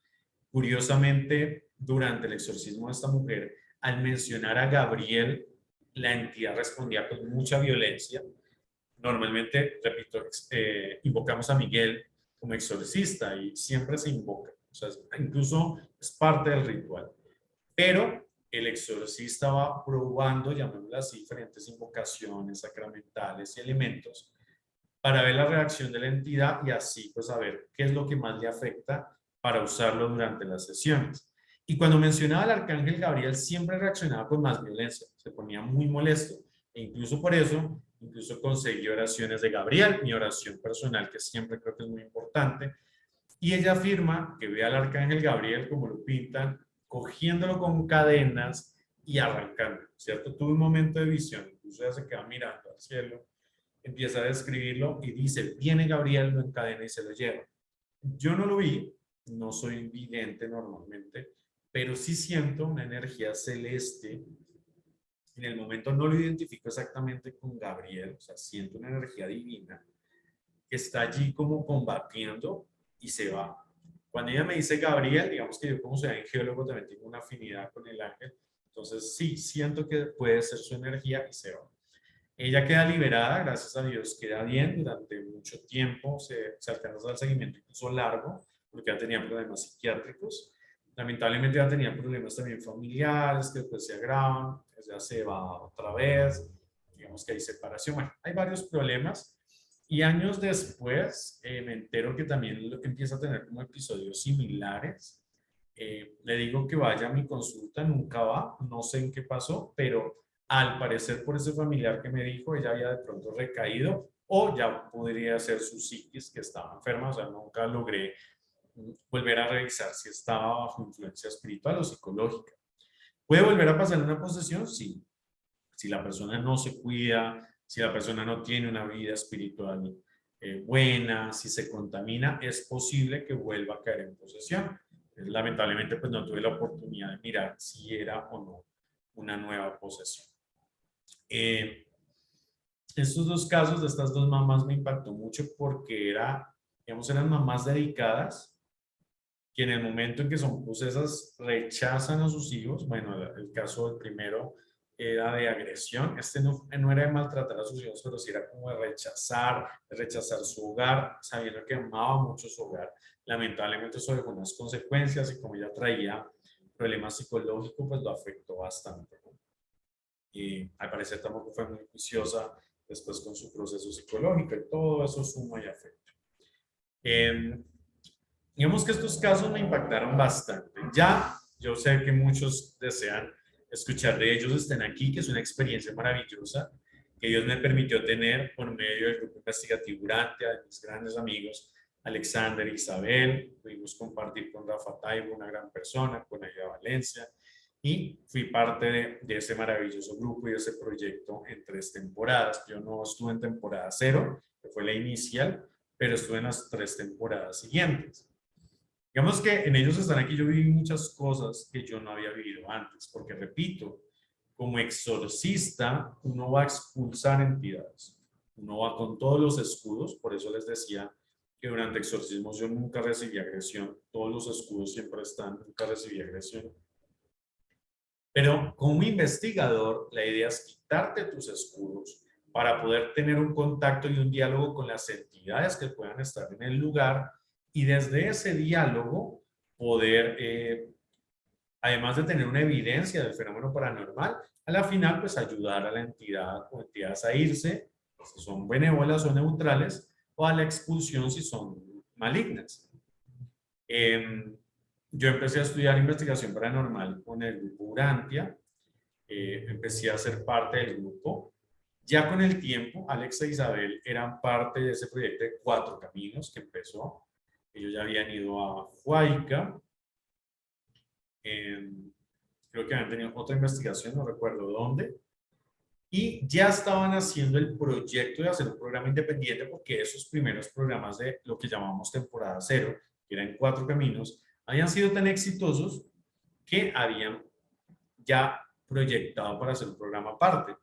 Curiosamente, durante el exorcismo de esta mujer, al mencionar a Gabriel, la entidad respondía con mucha violencia. Normalmente, repito, invocamos a Miguel como exorcista y siempre se invoca. O sea, incluso es parte del ritual. Pero el exorcista va probando, llamémoslo así, diferentes invocaciones sacramentales y elementos para ver la reacción de la entidad y así pues saber qué es lo que más le afecta para usarlo durante las sesiones. Y cuando mencionaba al arcángel Gabriel siempre reaccionaba con más violencia, se ponía muy molesto e incluso por eso, incluso conseguí oraciones de Gabriel, mi oración personal que siempre creo que es muy importante, y ella afirma que ve al arcángel Gabriel como lo pintan, cogiéndolo con cadenas y arrancando, ¿cierto? Tuve un momento de visión, incluso ella se queda mirando al cielo, empieza a describirlo y dice, viene Gabriel, lo encadena y se lo lleva. Yo no lo vi, no soy vidente normalmente, pero sí siento una energía celeste. En el momento no lo identifico exactamente con Gabriel, o sea, siento una energía divina que está allí como combatiendo y se va. Cuando ella me dice Gabriel, digamos que yo como soy angiólogo también tengo una afinidad con el ángel. Entonces sí, siento que puede ser su energía y se va. Ella queda liberada, gracias a Dios, queda bien durante mucho tiempo, se alcanza al seguimiento incluso largo, porque ya tenía problemas psiquiátricos. Lamentablemente ya tenía problemas también familiares que después se agravan, ella se va otra vez, digamos que hay separación, bueno, hay varios problemas. Y años después me entero que también empieza a tener como episodios similares. Le digo que vaya a mi consulta, nunca va, no sé en qué pasó, pero al parecer por ese familiar que me dijo, ella había de pronto recaído o ya podría ser su psiquis que estaba enferma, o sea, nunca logré volver a revisar si estaba bajo influencia espiritual o psicológica. ¿Puede volver a pasar una posesión? Sí. Si la persona no se cuida, si la persona no tiene una vida espiritual buena, si se contamina, es posible que vuelva a caer en posesión. Lamentablemente, pues no tuve la oportunidad de mirar si era o no una nueva posesión. Eh, Estos dos casos de estas dos mamás me impactó mucho porque digamos, eran mamás dedicadas que en el momento en que son posesas rechazan a sus hijos. Bueno, el caso del primero era de agresión. Este no era de maltratar a sus hijos, pero sí era como de rechazar su hogar, sabiendo que amaba mucho su hogar. Lamentablemente eso dejó unas consecuencias y como ella traía problemas psicológicos, pues lo afectó bastante, ¿no? Y al parecer tampoco fue muy juiciosa después con su proceso psicológico y todo eso suma y afecta. Digamos que estos casos me impactaron bastante. Ya, yo sé que muchos desean escuchar de ellos, estén aquí, que es una experiencia maravillosa que Dios me permitió tener por medio del grupo investigativo Urantia, de mis grandes amigos, Alexander e Isabel. Pudimos compartir con Rafa Taibo, una gran persona, con Aida Valencia, y fui parte de ese maravilloso grupo y de ese proyecto en 3 temporadas. Yo no estuve en temporada 0, que fue la inicial, pero estuve en las 3 temporadas siguientes. Digamos que en ellos están aquí, yo viví muchas cosas que yo no había vivido antes, porque repito, como exorcista uno va a expulsar entidades, uno va con todos los escudos, por eso les decía que durante exorcismos yo nunca recibí agresión, todos los escudos siempre están, nunca recibí agresión. Pero como investigador, la idea es quitarte tus escudos para poder tener un contacto y un diálogo con las entidades que puedan estar en el lugar y desde ese diálogo poder, además de tener una evidencia del fenómeno paranormal, a la final pues ayudar a la entidad o entidades a irse, si son benévolas o neutrales, o a la expulsión si son malignas. Yo empecé a estudiar investigación paranormal con el grupo Urantia, empecé a ser parte del grupo. Ya con el tiempo, Alex e Isabel eran parte de ese proyecto de 4 Caminos que empezó. Ellos ya habían ido a Huayca. Creo que habían tenido otra investigación, no recuerdo dónde. Y ya estaban haciendo el proyecto de hacer un programa independiente porque esos primeros programas de lo que llamamos temporada 0, que eran 4 Caminos, habían sido tan exitosos que habían ya proyectado para hacer un programa aparte.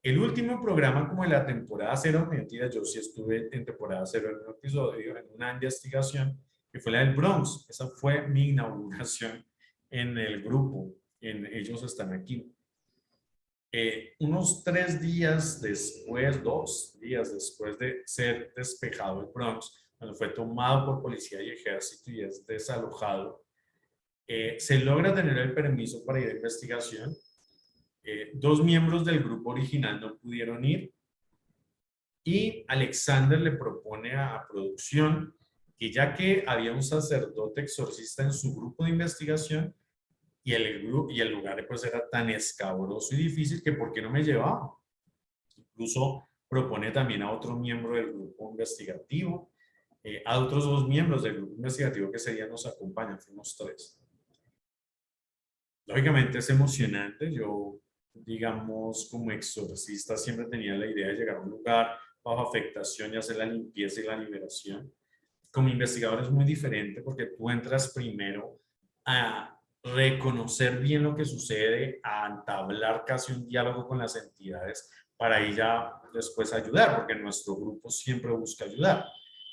El último programa como de la temporada 0, mentira, yo sí estuve en temporada 0 en un episodio, en una investigación, que fue la del Bronx. Esa fue mi inauguración en el grupo, ellos están aquí. Unos 3 días después, 2 días después de ser despejado el Bronx, cuando fue tomado por policía y ejército y es desalojado, se logra tener el permiso para ir a investigación. 2 miembros del grupo original no pudieron ir y Alexander le propone a producción que ya que había un sacerdote exorcista en su grupo de investigación y el lugar pues era tan escabroso y difícil que ¿por qué no me llevaba? Incluso propone también a otro miembro del grupo investigativo, a otros 2 miembros del grupo investigativo que ese día nos acompañan, fuimos 3. Lógicamente es emocionante. Yo, digamos, como exorcista siempre tenía la idea de llegar a un lugar bajo afectación y hacer la limpieza y la liberación. Como investigador es muy diferente porque tú entras primero a reconocer bien lo que sucede, a entablar casi un diálogo con las entidades para ir ya después ayudar, porque nuestro grupo siempre busca ayudar.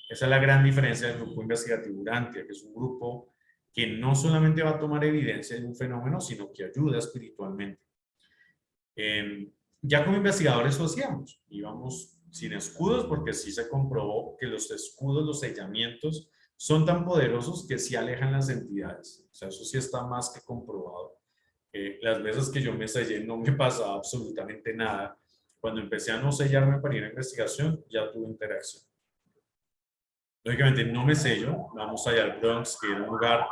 Esa es la gran diferencia del grupo investigativo Urantia, que es un grupo que no solamente va a tomar evidencia de un fenómeno, sino que ayuda espiritualmente. Ya como investigadores lo hacíamos, íbamos sin escudos porque sí se comprobó que los escudos, los sellamientos, son tan poderosos que sí alejan las entidades. O sea, eso sí está más que comprobado. Las veces que yo me sellé no me pasaba absolutamente nada. Cuando empecé a no sellarme para ir a investigación, ya tuve interacción. Lógicamente no me sello, vamos allá al Bronx, que era un lugar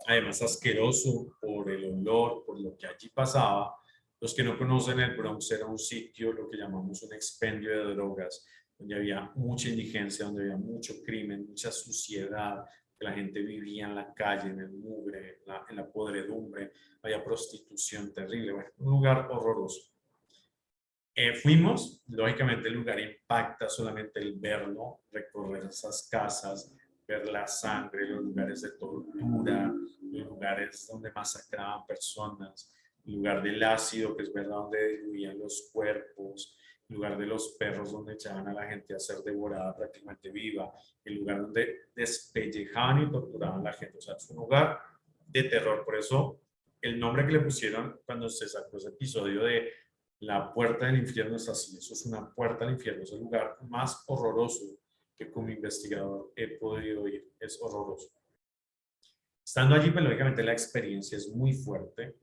además asqueroso por el olor, por lo que allí pasaba. Los que no conocen el Bronx era un sitio, lo que llamamos un expendio de drogas, donde había mucha indigencia, donde había mucho crimen, mucha suciedad, que la gente vivía en la calle, en el mugre, en la podredumbre, había prostitución terrible, bueno, un lugar horroroso. Fuimos, lógicamente el lugar impacta solamente el verlo, recorrer esas casas, ver la sangre, los lugares de tortura, los lugares donde masacraban personas, el lugar del ácido, que es verdad, donde diluían los cuerpos, el lugar de los perros donde echaban a la gente a ser devorada prácticamente viva, el lugar donde despellejaban y torturaban a la gente. O sea, es un lugar de terror. Por eso el nombre que le pusieron cuando se sacó ese episodio de la puerta del infierno es así, eso es una puerta al infierno, es el lugar más horroroso que como investigador he podido ir, es horroroso. Estando allí, pues lógicamente la experiencia es muy fuerte,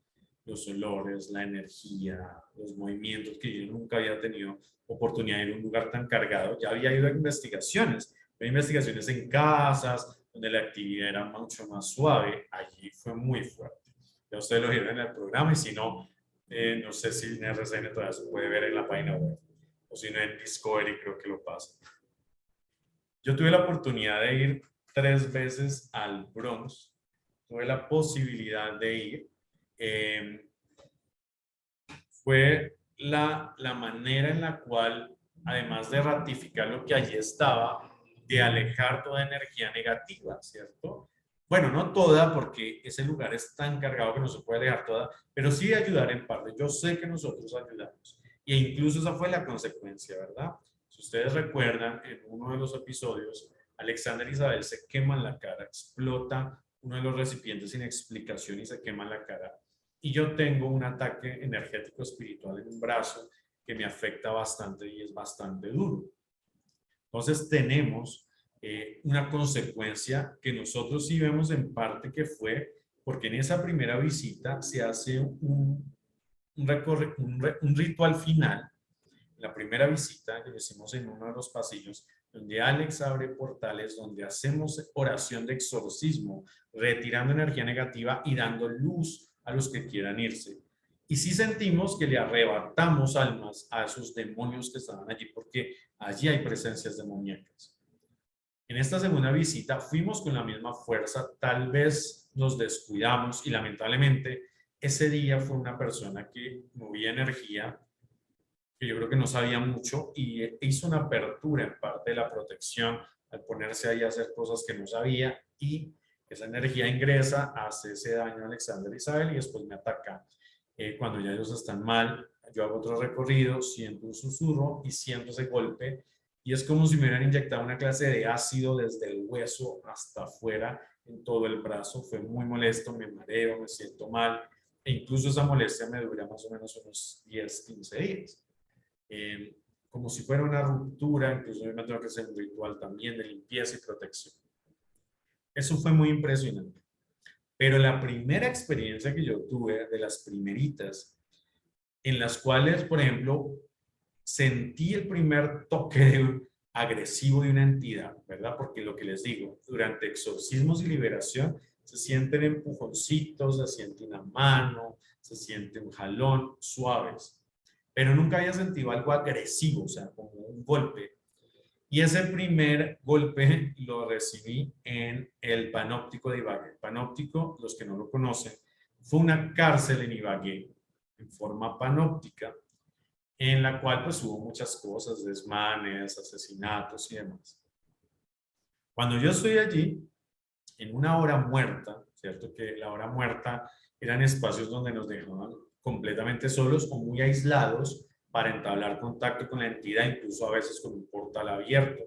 los olores, la energía, los movimientos, que yo nunca había tenido oportunidad de ir a un lugar tan cargado. Ya había ido a investigaciones en casas, donde la actividad era mucho más suave, allí fue muy fuerte. Ya ustedes lo vieron en el programa y si no, no sé si en RCN todavía se puede ver en la página web, o si no en Discovery creo que lo pasa. Yo tuve la oportunidad de ir 3 veces al Bronx, tuve la posibilidad de ir. Fue la manera en la cual, además de ratificar lo que allí estaba, de alejar toda energía negativa, ¿cierto? Bueno, no toda, porque ese lugar es tan cargado que no se puede alejar toda, pero sí ayudar en parte. Yo sé que nosotros ayudamos. E incluso esa fue la consecuencia, ¿verdad? Si ustedes recuerdan, en uno de los episodios, Alexander e Isabel se queman la cara, explota uno de los recipientes sin explicación y se queman la cara. Y yo tengo un ataque energético espiritual en un brazo que me afecta bastante y es bastante duro. Entonces tenemos una consecuencia que nosotros sí vemos en parte que fue porque en esa primera visita se hace un ritual final. La primera visita que hicimos en uno de los pasillos, donde Alex abre portales, donde hacemos oración de exorcismo, retirando energía negativa y dando luz a los que quieran irse. Y sí sentimos que le arrebatamos almas a esos demonios que estaban allí, porque allí hay presencias demoníacas. En esta segunda visita fuimos con la misma fuerza, tal vez nos descuidamos y lamentablemente ese día fue una persona que movía energía que yo creo que no sabía mucho y hizo una apertura en parte de la protección al ponerse ahí a hacer cosas que no sabía y esa energía ingresa, hace ese daño a Alexander e Isabel y después me ataca. Cuando ya ellos están mal, yo hago otro recorrido, siento un susurro y siento ese golpe y es como si me hubieran inyectado una clase de ácido desde el hueso hasta afuera en todo el brazo. Fue muy molesto, me mareo, me siento mal e incluso esa molestia me dura más o menos unos 10, 15 días. Como si fuera una ruptura, incluso yo me tengo que hacer un ritual también de limpieza y protección. Eso fue muy impresionante. Pero la primera experiencia que yo tuve, de las primeritas, en las cuales, por ejemplo, sentí el primer toque agresivo de una entidad, ¿verdad? Porque lo que les digo, durante exorcismos y liberación se sienten empujoncitos, se siente una mano, se siente un jalón, suaves. Pero nunca había sentido algo agresivo, o sea, como un golpe. Y ese primer golpe lo recibí en el Panóptico de Ibagué. El Panóptico, los que no lo conocen, fue una cárcel en Ibagué en forma panóptica, en la cual pues hubo muchas cosas, desmanes, asesinatos y demás. Cuando yo estoy allí, en una hora muerta, ¿cierto? Que la hora muerta eran espacios donde nos dejaban completamente solos o muy aislados para entablar contacto con la entidad, incluso a veces con un portal abierto.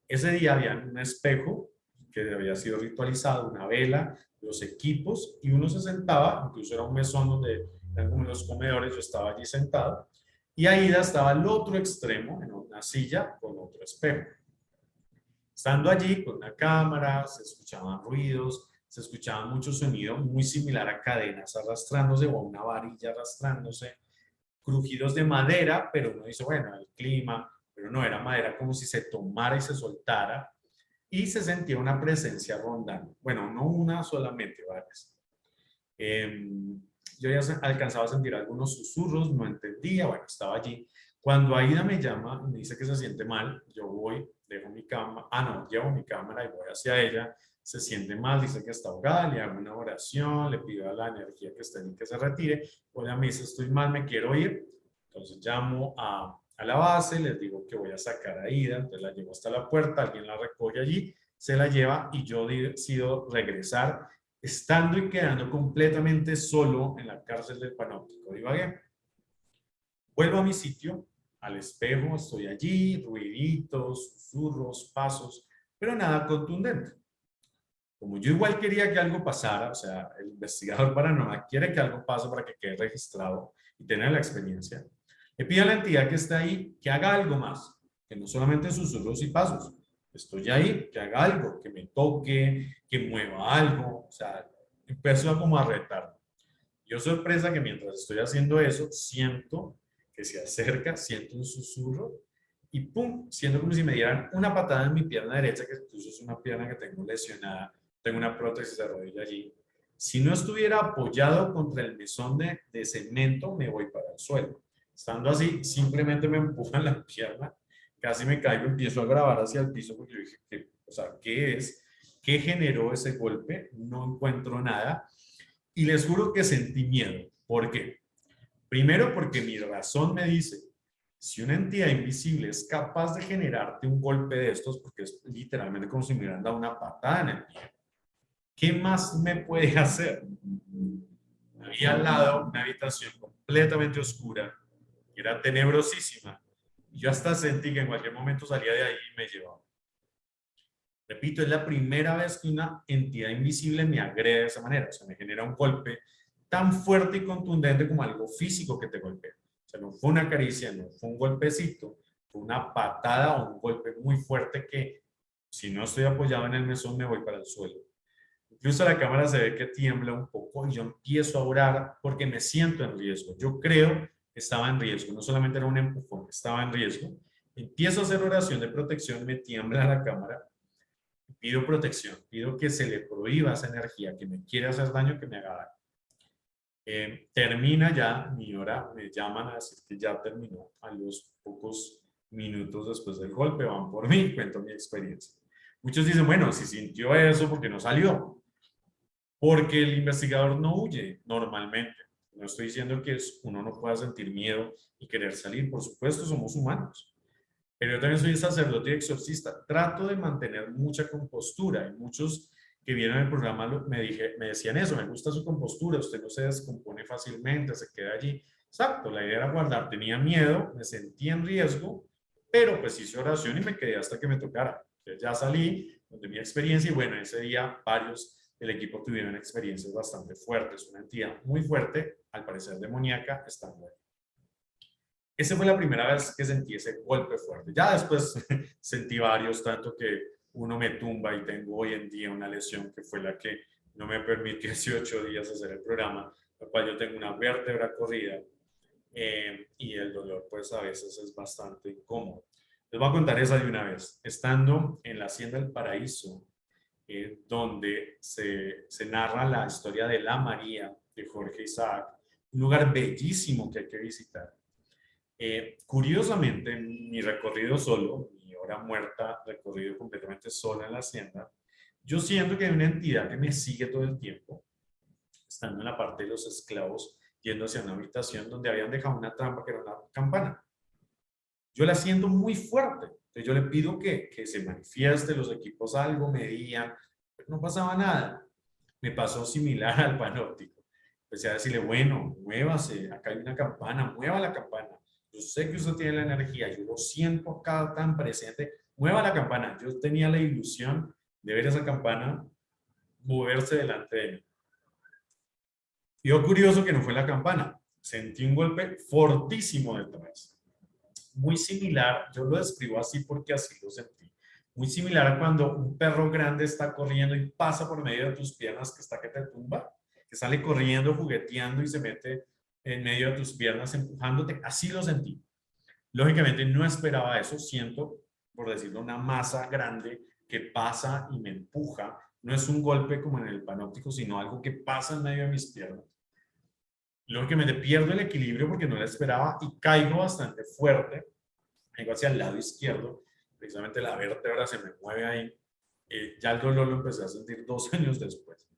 Ese día había un espejo que había sido ritualizado, una vela, los equipos, y uno se sentaba, incluso era un mesón donde eran como los comedores, yo estaba allí sentado, y Aida estaba al otro extremo, en una silla con otro espejo. Estando allí con una cámara, se escuchaban ruidos, se escuchaba mucho sonido muy similar a cadenas arrastrándose o a una varilla arrastrándose, crujidos de madera, pero uno dice, bueno, el clima, pero no, era madera como si se tomara y se soltara, y se sentía una presencia rondando. Bueno, no una solamente, varias. Yo ya alcanzaba a sentir algunos susurros, no entendía, bueno, estaba allí. Cuando Aida me llama y me dice que se siente mal, yo voy, dejo mi cámara, no, llevo mi cámara y voy hacia ella, se siente mal, dice que está ahogada, le hago una oración, le pido a la energía que esté en que se retire, o ella me dice, estoy mal, me quiero ir, entonces llamo a la base, les digo que voy a sacar a Aida, entonces la llevo hasta la puerta, alguien la recoge allí, se la lleva y yo decido regresar estando y quedando completamente solo en la cárcel del Panóptico de Ibagué. Vuelvo a mi sitio, al espejo, estoy allí, ruiditos, susurros, pasos, pero nada contundente. Como yo igual quería que algo pasara, o sea, el investigador paranormal quiere que algo pase para que quede registrado y tener la experiencia, le pido a la entidad que está ahí que haga algo más, que no solamente susurros y pasos. Estoy ahí, que haga algo, que me toque, que mueva algo, o sea, empezó a como a retar. Yo sorpresa que mientras estoy haciendo eso, siento que se acerca, siento un susurro y pum, siento como si me dieran una patada en mi pierna derecha, que incluso es una pierna que tengo lesionada, tengo una prótesis de rodilla allí. Si no estuviera apoyado contra el mesón de cemento, me voy para el suelo. Estando así, simplemente me empujan la pierna, casi me caigo, empiezo a grabar hacia el piso porque yo dije, o sea, ¿qué es? ¿Qué generó ese golpe? No encuentro nada. Y les juro que sentí miedo. ¿Por qué? Primero porque mi razón me dice, si una entidad invisible es capaz de generarte un golpe de estos, porque es literalmente como si me hubieran dado una patada en el pie, ¿qué más me puede hacer? Había al lado una habitación completamente oscura, que era tenebrosísima. Yo hasta sentí que en cualquier momento salía de ahí y me llevaba. Repito, es la primera vez que una entidad invisible me agrede de esa manera, o sea, me genera un golpe tan fuerte y contundente como algo físico que te golpea. O sea, no fue una caricia, no fue un golpecito, fue una patada o un golpe muy fuerte que si no estoy apoyado en el mesón me voy para el suelo. Incluso la cámara se ve que tiembla un poco y yo empiezo a orar porque me siento en riesgo. Yo creo que estaba en riesgo, no solamente era un empujón, estaba en riesgo. Empiezo a hacer oración de protección, me tiembla la cámara, pido protección, pido que se le prohíba esa energía que me quiere hacer daño, que me haga daño. Termina ya mi hora, me llaman a decir que ya terminó. A los pocos minutos después del golpe van por mí, cuento mi experiencia. Muchos dicen, bueno, si sintió eso, ¿por qué no salió? Porque el investigador no huye normalmente. No estoy diciendo que uno no pueda sentir miedo y querer salir, por supuesto, somos humanos. Pero yo también soy sacerdote y exorcista. Trato de mantener mucha compostura. Y muchos que vieron el programa me decían eso, me gusta su compostura, usted no se descompone fácilmente, se queda allí. Exacto, la idea era guardar. Tenía miedo, me sentí en riesgo, pero pues hice oración y me quedé hasta que me tocara. Entonces ya salí, conté mi experiencia y bueno, ese día varios del equipo tuvieron experiencias bastante fuertes. Una entidad muy fuerte, al parecer demoníaca, estando ahí. Esa fue la primera vez que sentí ese golpe fuerte. Ya después sentí varios, tanto que uno me tumba y tengo hoy en día una lesión que fue la que no me permitió hace 8 días hacer el programa, la cual yo tengo una vértebra corrida y el dolor pues a veces es bastante incómodo. Les voy a contar esa de una vez. Estando en la Hacienda del Paraíso, donde se narra la historia de la María de Jorge Isaac, un lugar bellísimo que hay que visitar. Curiosamente, en mi recorrido solo, mi hora muerta, recorrido completamente solo en la hacienda, yo siento que hay una entidad que me sigue todo el tiempo, estando en la parte de los esclavos, yendo hacia una habitación donde habían dejado una trampa que era una campana. Yo la siento muy fuerte, entonces yo le pido que se manifieste, los equipos algo, me digan, pero no pasaba nada. Me pasó similar al panóptico. Empecé a decirle, bueno, muévase, acá hay una campana, mueva la campana. Yo sé que usted tiene la energía, yo lo siento acá tan presente, mueva la campana. Yo tenía la ilusión de ver esa campana moverse delante de mí. Y lo curioso que no fue la campana. Sentí un golpe fortísimo detrás. Muy similar, yo lo describo así porque así lo sentí. Muy similar a cuando un perro grande está corriendo y pasa por medio de tus piernas que está que te tumba, que sale corriendo, jugueteando y se mete en medio de tus piernas empujándote. Así lo sentí. Lógicamente no esperaba eso. Siento, por decirlo, una masa grande que pasa y me empuja. No es un golpe como en el panóptico, sino algo que pasa en medio de mis piernas. Lógicamente pierdo el equilibrio porque no lo esperaba y caigo bastante fuerte. Caigo hacia el lado izquierdo. Precisamente la vértebra se me mueve ahí. Ya el dolor lo empecé a sentir 2 años después.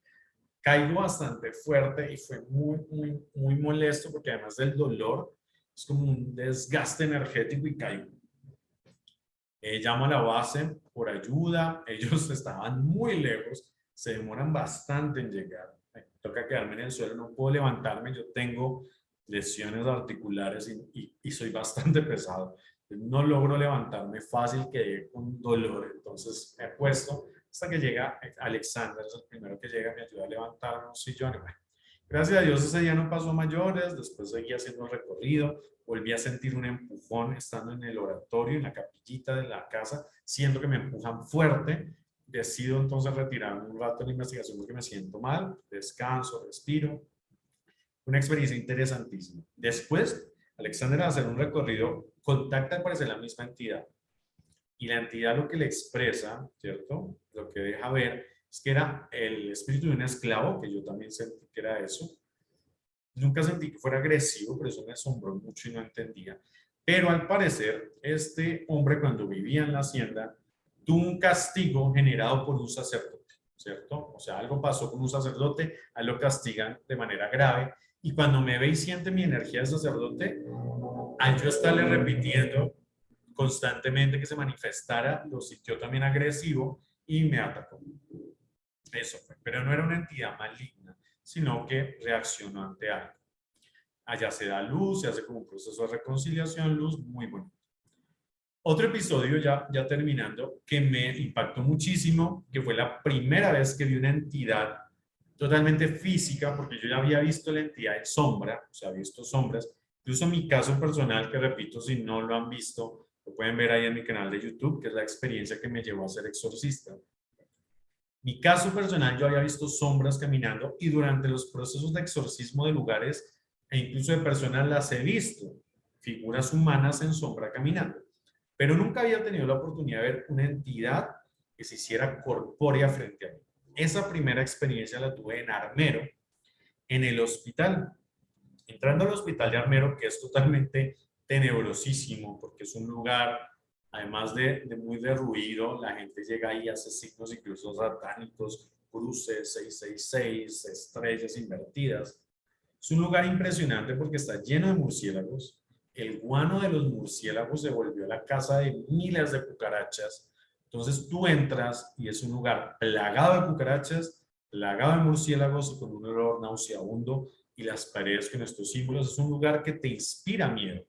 Caigo bastante fuerte y fue muy molesto porque además del dolor es como un desgaste energético y caigo. Llamo a la base por ayuda, ellos estaban muy lejos, se demoran bastante en llegar. Me toca quedarme en el suelo, no puedo levantarme, yo tengo lesiones articulares y soy bastante pesado. No logro levantarme fácil, quedé con dolor, entonces me he puesto hasta que llega Alexander, es el primero que llega, me ayuda a levantarme un sillón. Bueno, gracias a Dios ese día no pasó a mayores, después seguí haciendo el recorrido, volví a sentir un empujón estando en el oratorio, en la capillita de la casa, siento que me empujan fuerte, decido entonces retirarme un rato de la investigación porque me siento mal, descanso, respiro. Una experiencia interesantísima. Después, Alexander, al hacer un recorrido, contacta al parecer la misma entidad. Y la entidad lo que le expresa, ¿cierto? Lo que deja ver es que era el espíritu de un esclavo, que yo también sentí que era eso. Nunca sentí que fuera agresivo, pero eso me asombró mucho y no entendía. Pero al parecer, este hombre cuando vivía en la hacienda tuvo un castigo generado por un sacerdote, ¿cierto? O sea, algo pasó con un sacerdote, a él lo castigan de manera grave y cuando me ve y siente mi energía de sacerdote, al yo estarle repitiendo constantemente que se manifestara, lo sintió también agresivo y me atacó. Eso fue, pero no era una entidad maligna, sino que reaccionó ante algo. Allá se da luz, se hace como un proceso de reconciliación, luz, muy bonito. Otro episodio, ya terminando, que me impactó muchísimo, que fue la primera vez que vi una entidad totalmente física, porque yo ya había visto la entidad en sombra, o sea, había visto sombras. Incluso mi caso personal, que repito, si no lo han visto, lo pueden ver ahí en mi canal de YouTube, que es la experiencia que me llevó a ser exorcista. Mi caso personal, yo había visto sombras caminando y durante los procesos de exorcismo de lugares e incluso de personas las he visto, figuras humanas en sombra caminando. Pero nunca había tenido la oportunidad de ver una entidad que se hiciera corpórea frente a mí. Esa primera experiencia la tuve en Armero, en el hospital. Entrando al hospital de Armero, que es totalmente tenebrosísimo, porque es un lugar, además de muy derruido, la gente llega ahí y hace signos incluso satánicos, cruces, 666, estrellas invertidas. Es un lugar impresionante porque está lleno de murciélagos. El guano de los murciélagos se volvió la casa de miles de cucarachas. Entonces tú entras y es un lugar plagado de cucarachas, plagado de murciélagos y con un olor nauseabundo y las paredes con estos símbolos. Es un lugar que te inspira miedo.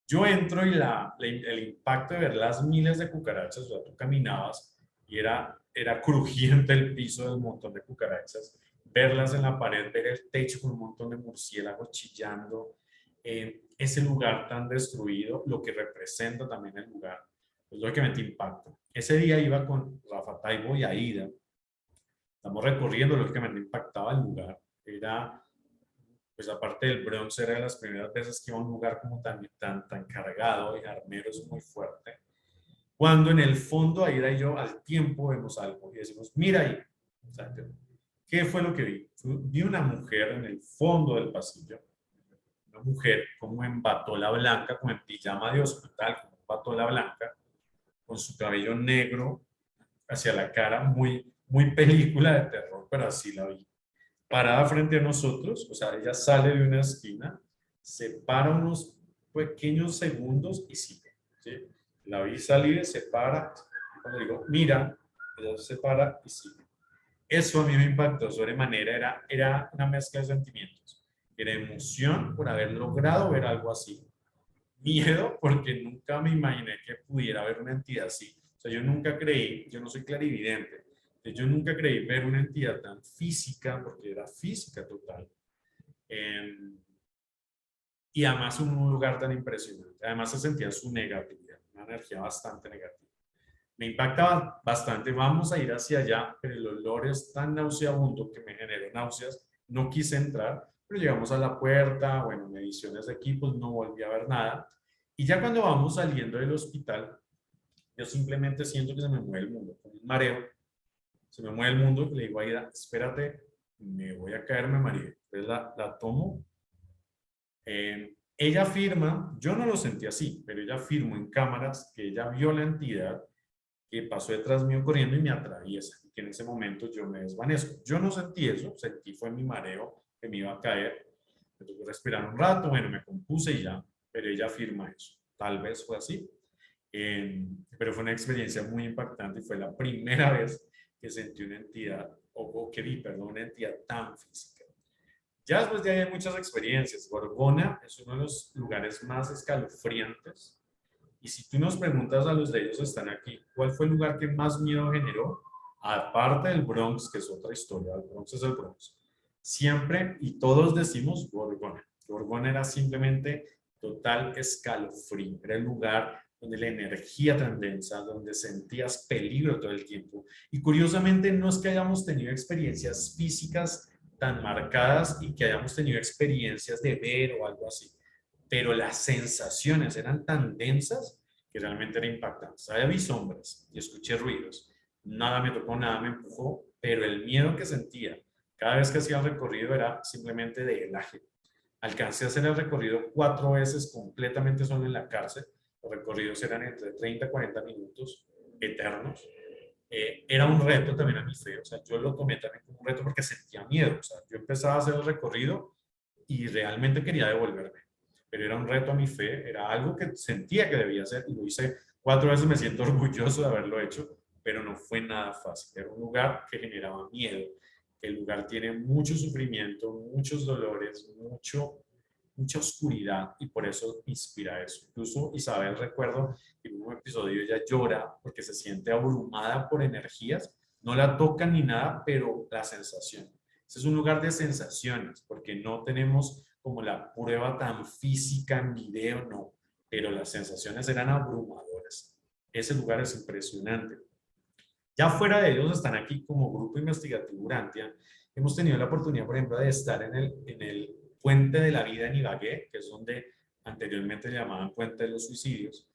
Yo entro y el impacto de ver las miles de cucarachas, o sea, tú caminabas y era crujiente el piso de un montón de cucarachas, verlas en la pared, ver el techo con un montón de murciélagos chillando, ese lugar tan destruido, lo que representa también el lugar, pues lógicamente impacta. Ese día iba con Rafa Taibo y Aida, estamos recorriendo, lógicamente impactaba el lugar, era pues aparte del Bronx era de las primeras veces que iba a un lugar como tan cargado y Armero es muy fuerte. Cuando en el fondo, Aida y yo al tiempo vemos algo y decimos, mira ahí, o sea, ¿qué fue lo que vi? Vi una mujer en el fondo del pasillo, una mujer como en batola blanca, como en pijama de hospital, como en batola blanca, con su cabello negro hacia la cara, muy película de terror, pero así la vi parada frente a nosotros, o sea, ella sale de una esquina, se para unos pequeños segundos y sigue, ¿sí? La vi salir, se para, cuando digo, mira, ella se para y sigue. Eso a mí me impactó sobremanera, era una mezcla de sentimientos. Era emoción por haber logrado ver algo así, miedo porque nunca me imaginé que pudiera haber una entidad así. O sea, yo nunca creí, yo no soy clarividente, yo nunca creí ver una entidad tan física, porque era física total. Eh, y además en un lugar tan impresionante. Además se sentía su negatividad, una energía bastante negativa. Me impactaba bastante, vamos a ir hacia allá, pero el olor es tan nauseabundo que me generó náuseas, no quise entrar, pero llegamos a la puerta, bueno, mediciones de equipos, no volví a ver nada. Y ya cuando vamos saliendo del hospital, yo simplemente siento que se me mueve el mundo, con un mareo, se me mueve el mundo, y le digo a Aida, espérate, me voy a caer, me mareé. Entonces la tomo. Ella afirma, yo no lo sentí así, pero ella afirmó en cámaras que ella vio la entidad que pasó detrás mío corriendo y me atraviesa, y que en ese momento yo me desvanezco. Yo no sentí eso, sentí fue mi mareo que me iba a caer, me tuve que respirar un rato, bueno, me compuse y ya, pero ella afirma eso. Tal vez fue así, pero fue una experiencia muy impactante y fue la primera vez que sentí una entidad, o que vi, perdón, una entidad tan física. Ya después de ahí hay muchas experiencias. Gorgona es uno de los lugares más escalofriantes. Y si tú nos preguntas a los de ellos que están aquí, ¿cuál fue el lugar que más miedo generó? Aparte del Bronx, que es otra historia, el Bronx es el Bronx. Siempre, y todos decimos Gorgona. Gorgona era simplemente total escalofrío. Era el lugar donde la energía tan densa, donde sentías peligro todo el tiempo. Y curiosamente no es que hayamos tenido experiencias físicas tan marcadas y que hayamos tenido experiencias de ver o algo así, pero las sensaciones eran tan densas que realmente era impactante. Había vi sombras y escuché ruidos, nada me tocó, nada me empujó, pero el miedo que sentía cada vez que hacía el recorrido era simplemente de helaje. Alcancé a hacer el recorrido 4 veces completamente solo en la cárcel. Los recorridos eran entre 30 y 40 minutos eternos. Era un reto también a mi fe, o sea, yo lo tomé también como un reto porque sentía miedo, o sea, yo empezaba a hacer el recorrido y realmente quería devolverme, pero era un reto a mi fe, era algo que sentía que debía hacer y lo hice 4 veces, me siento orgulloso de haberlo hecho, pero no fue nada fácil, era un lugar que generaba miedo, el lugar tiene mucho sufrimiento, muchos dolores, mucha oscuridad y por eso inspira eso. Incluso Isabel, recuerdo que en un episodio ella llora porque se siente abrumada por energías, no la tocan ni nada, pero la sensación. Ese es un lugar de sensaciones porque no tenemos como la prueba tan física en video, no, pero las sensaciones eran abrumadoras. Ese lugar es impresionante. Ya fuera de ellos están aquí como grupo investigativo Urantia. Hemos tenido la oportunidad, por ejemplo, de estar en el Puente de la Vida en Ibagué, que es donde anteriormente le llamaban Puente de los Suicidios.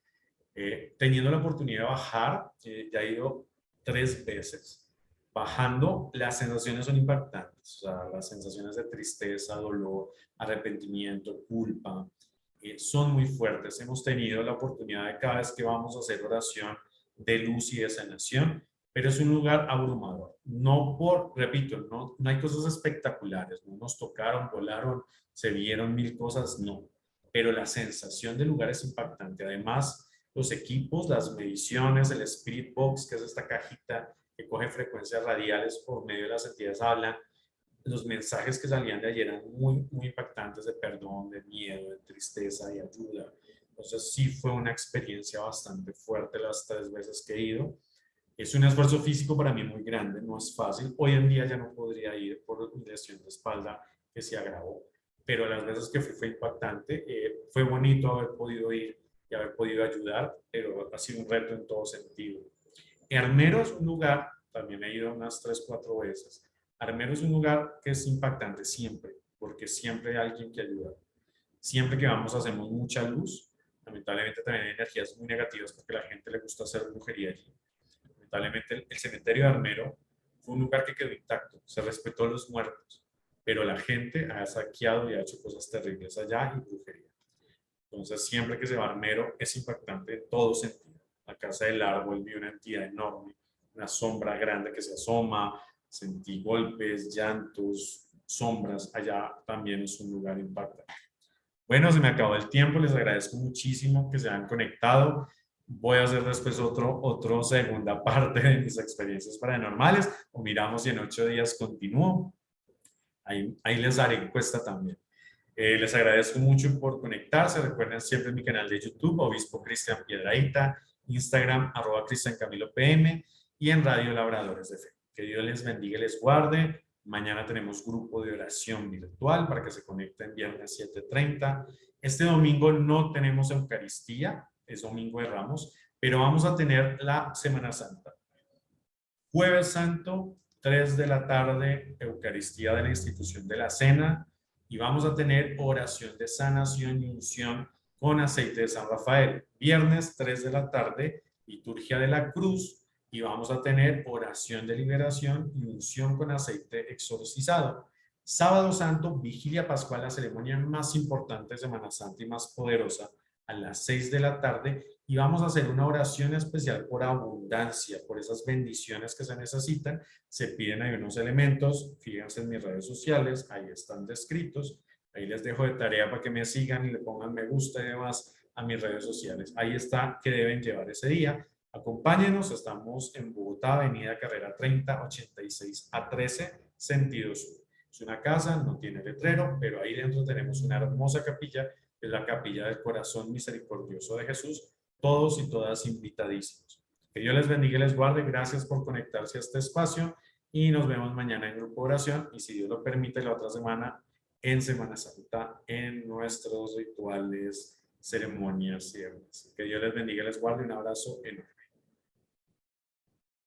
Teniendo la oportunidad de bajar, ya he ido 3 veces. Bajando, las sensaciones son impactantes. O sea, las sensaciones de tristeza, dolor, arrepentimiento, culpa, son muy fuertes. Hemos tenido la oportunidad de cada vez que vamos a hacer oración de luz y de sanación, pero es un lugar abrumador. No por, repito, no hay cosas espectaculares, no nos tocaron, volaron, se vieron mil cosas, no. Pero la sensación del lugar es impactante. Además, los equipos, las mediciones, el Spirit Box, que es esta cajita que coge frecuencias radiales por medio de las entidades hablan, los mensajes que salían de ayer eran muy impactantes de perdón, de miedo, de tristeza, de ayuda. Entonces sí fue una experiencia bastante fuerte las 3 veces que he ido. Es un esfuerzo físico para mí muy grande, no es fácil. Hoy en día ya no podría ir por mi lesión de espalda que se agravó, pero las veces que fue impactante. Fue bonito haber podido ir y haber podido ayudar, pero ha sido un reto en todo sentido. Armero es un lugar, también he ido unas 3, 4 veces. Armero es un lugar que es impactante siempre, porque siempre hay alguien que ayuda. Siempre que vamos hacemos mucha luz. Lamentablemente también hay energías muy negativas porque a la gente le gusta hacer brujería allí. Lamentablemente el cementerio de Armero fue un lugar que quedó intacto, se respetó a los muertos, pero la gente ha saqueado y ha hecho cosas terribles allá y brujería. Entonces siempre que se va a Armero es impactante en todo sentido. La casa del árbol, vi una entidad enorme, una sombra grande que se asoma, sentí golpes, llantos, sombras, allá también es un lugar impactante. Bueno, se me acabó el tiempo, les agradezco muchísimo que se hayan conectado. Voy a hacer después otro segunda parte de mis experiencias paranormales, o miramos si en 8 días continúo. Ahí les daré encuesta también. Les agradezco mucho por conectarse. Recuerden siempre mi canal de YouTube, Obispo Cristian Piedrahita, Instagram, @CristianCamiloPM y en Radio Labradores de Fe. Que Dios les bendiga y les guarde. Mañana tenemos grupo de oración virtual para que se conecten viernes 7:30. Este domingo no tenemos Eucaristía, es Domingo de Ramos, pero vamos a tener la Semana Santa. Jueves Santo, 3 de la tarde, Eucaristía de la institución de la Cena, y vamos a tener oración de sanación y unción con aceite de San Rafael. Viernes, 3 de la tarde, liturgia de la cruz, y vamos a tener oración de liberación y unción con aceite exorcizado. Sábado Santo, vigilia pascual, la ceremonia más importante de Semana Santa y más poderosa, a las 6 de la tarde, y vamos a hacer una oración especial por abundancia, por esas bendiciones que se necesitan. Se piden ahí unos elementos, fíjense en mis redes sociales, ahí están descritos. Ahí les dejo de tarea para que me sigan y le pongan me gusta y demás a mis redes sociales. Ahí está que deben llevar ese día. Acompáñenos, estamos en Bogotá, Avenida Carrera 30, 86 a 13, sentido sur. Es una casa, no tiene letrero, pero ahí dentro tenemos una hermosa capilla, que es la Capilla del Corazón Misericordioso de Jesús. Todos y todas invitadísimos. Que Dios les bendiga y les guarde. Gracias por conectarse a este espacio y nos vemos mañana en grupo de oración y si Dios lo permite la otra semana en Semana Santa en nuestros rituales, ceremonias y demás. Que Dios les bendiga y les guarde. Un abrazo enorme.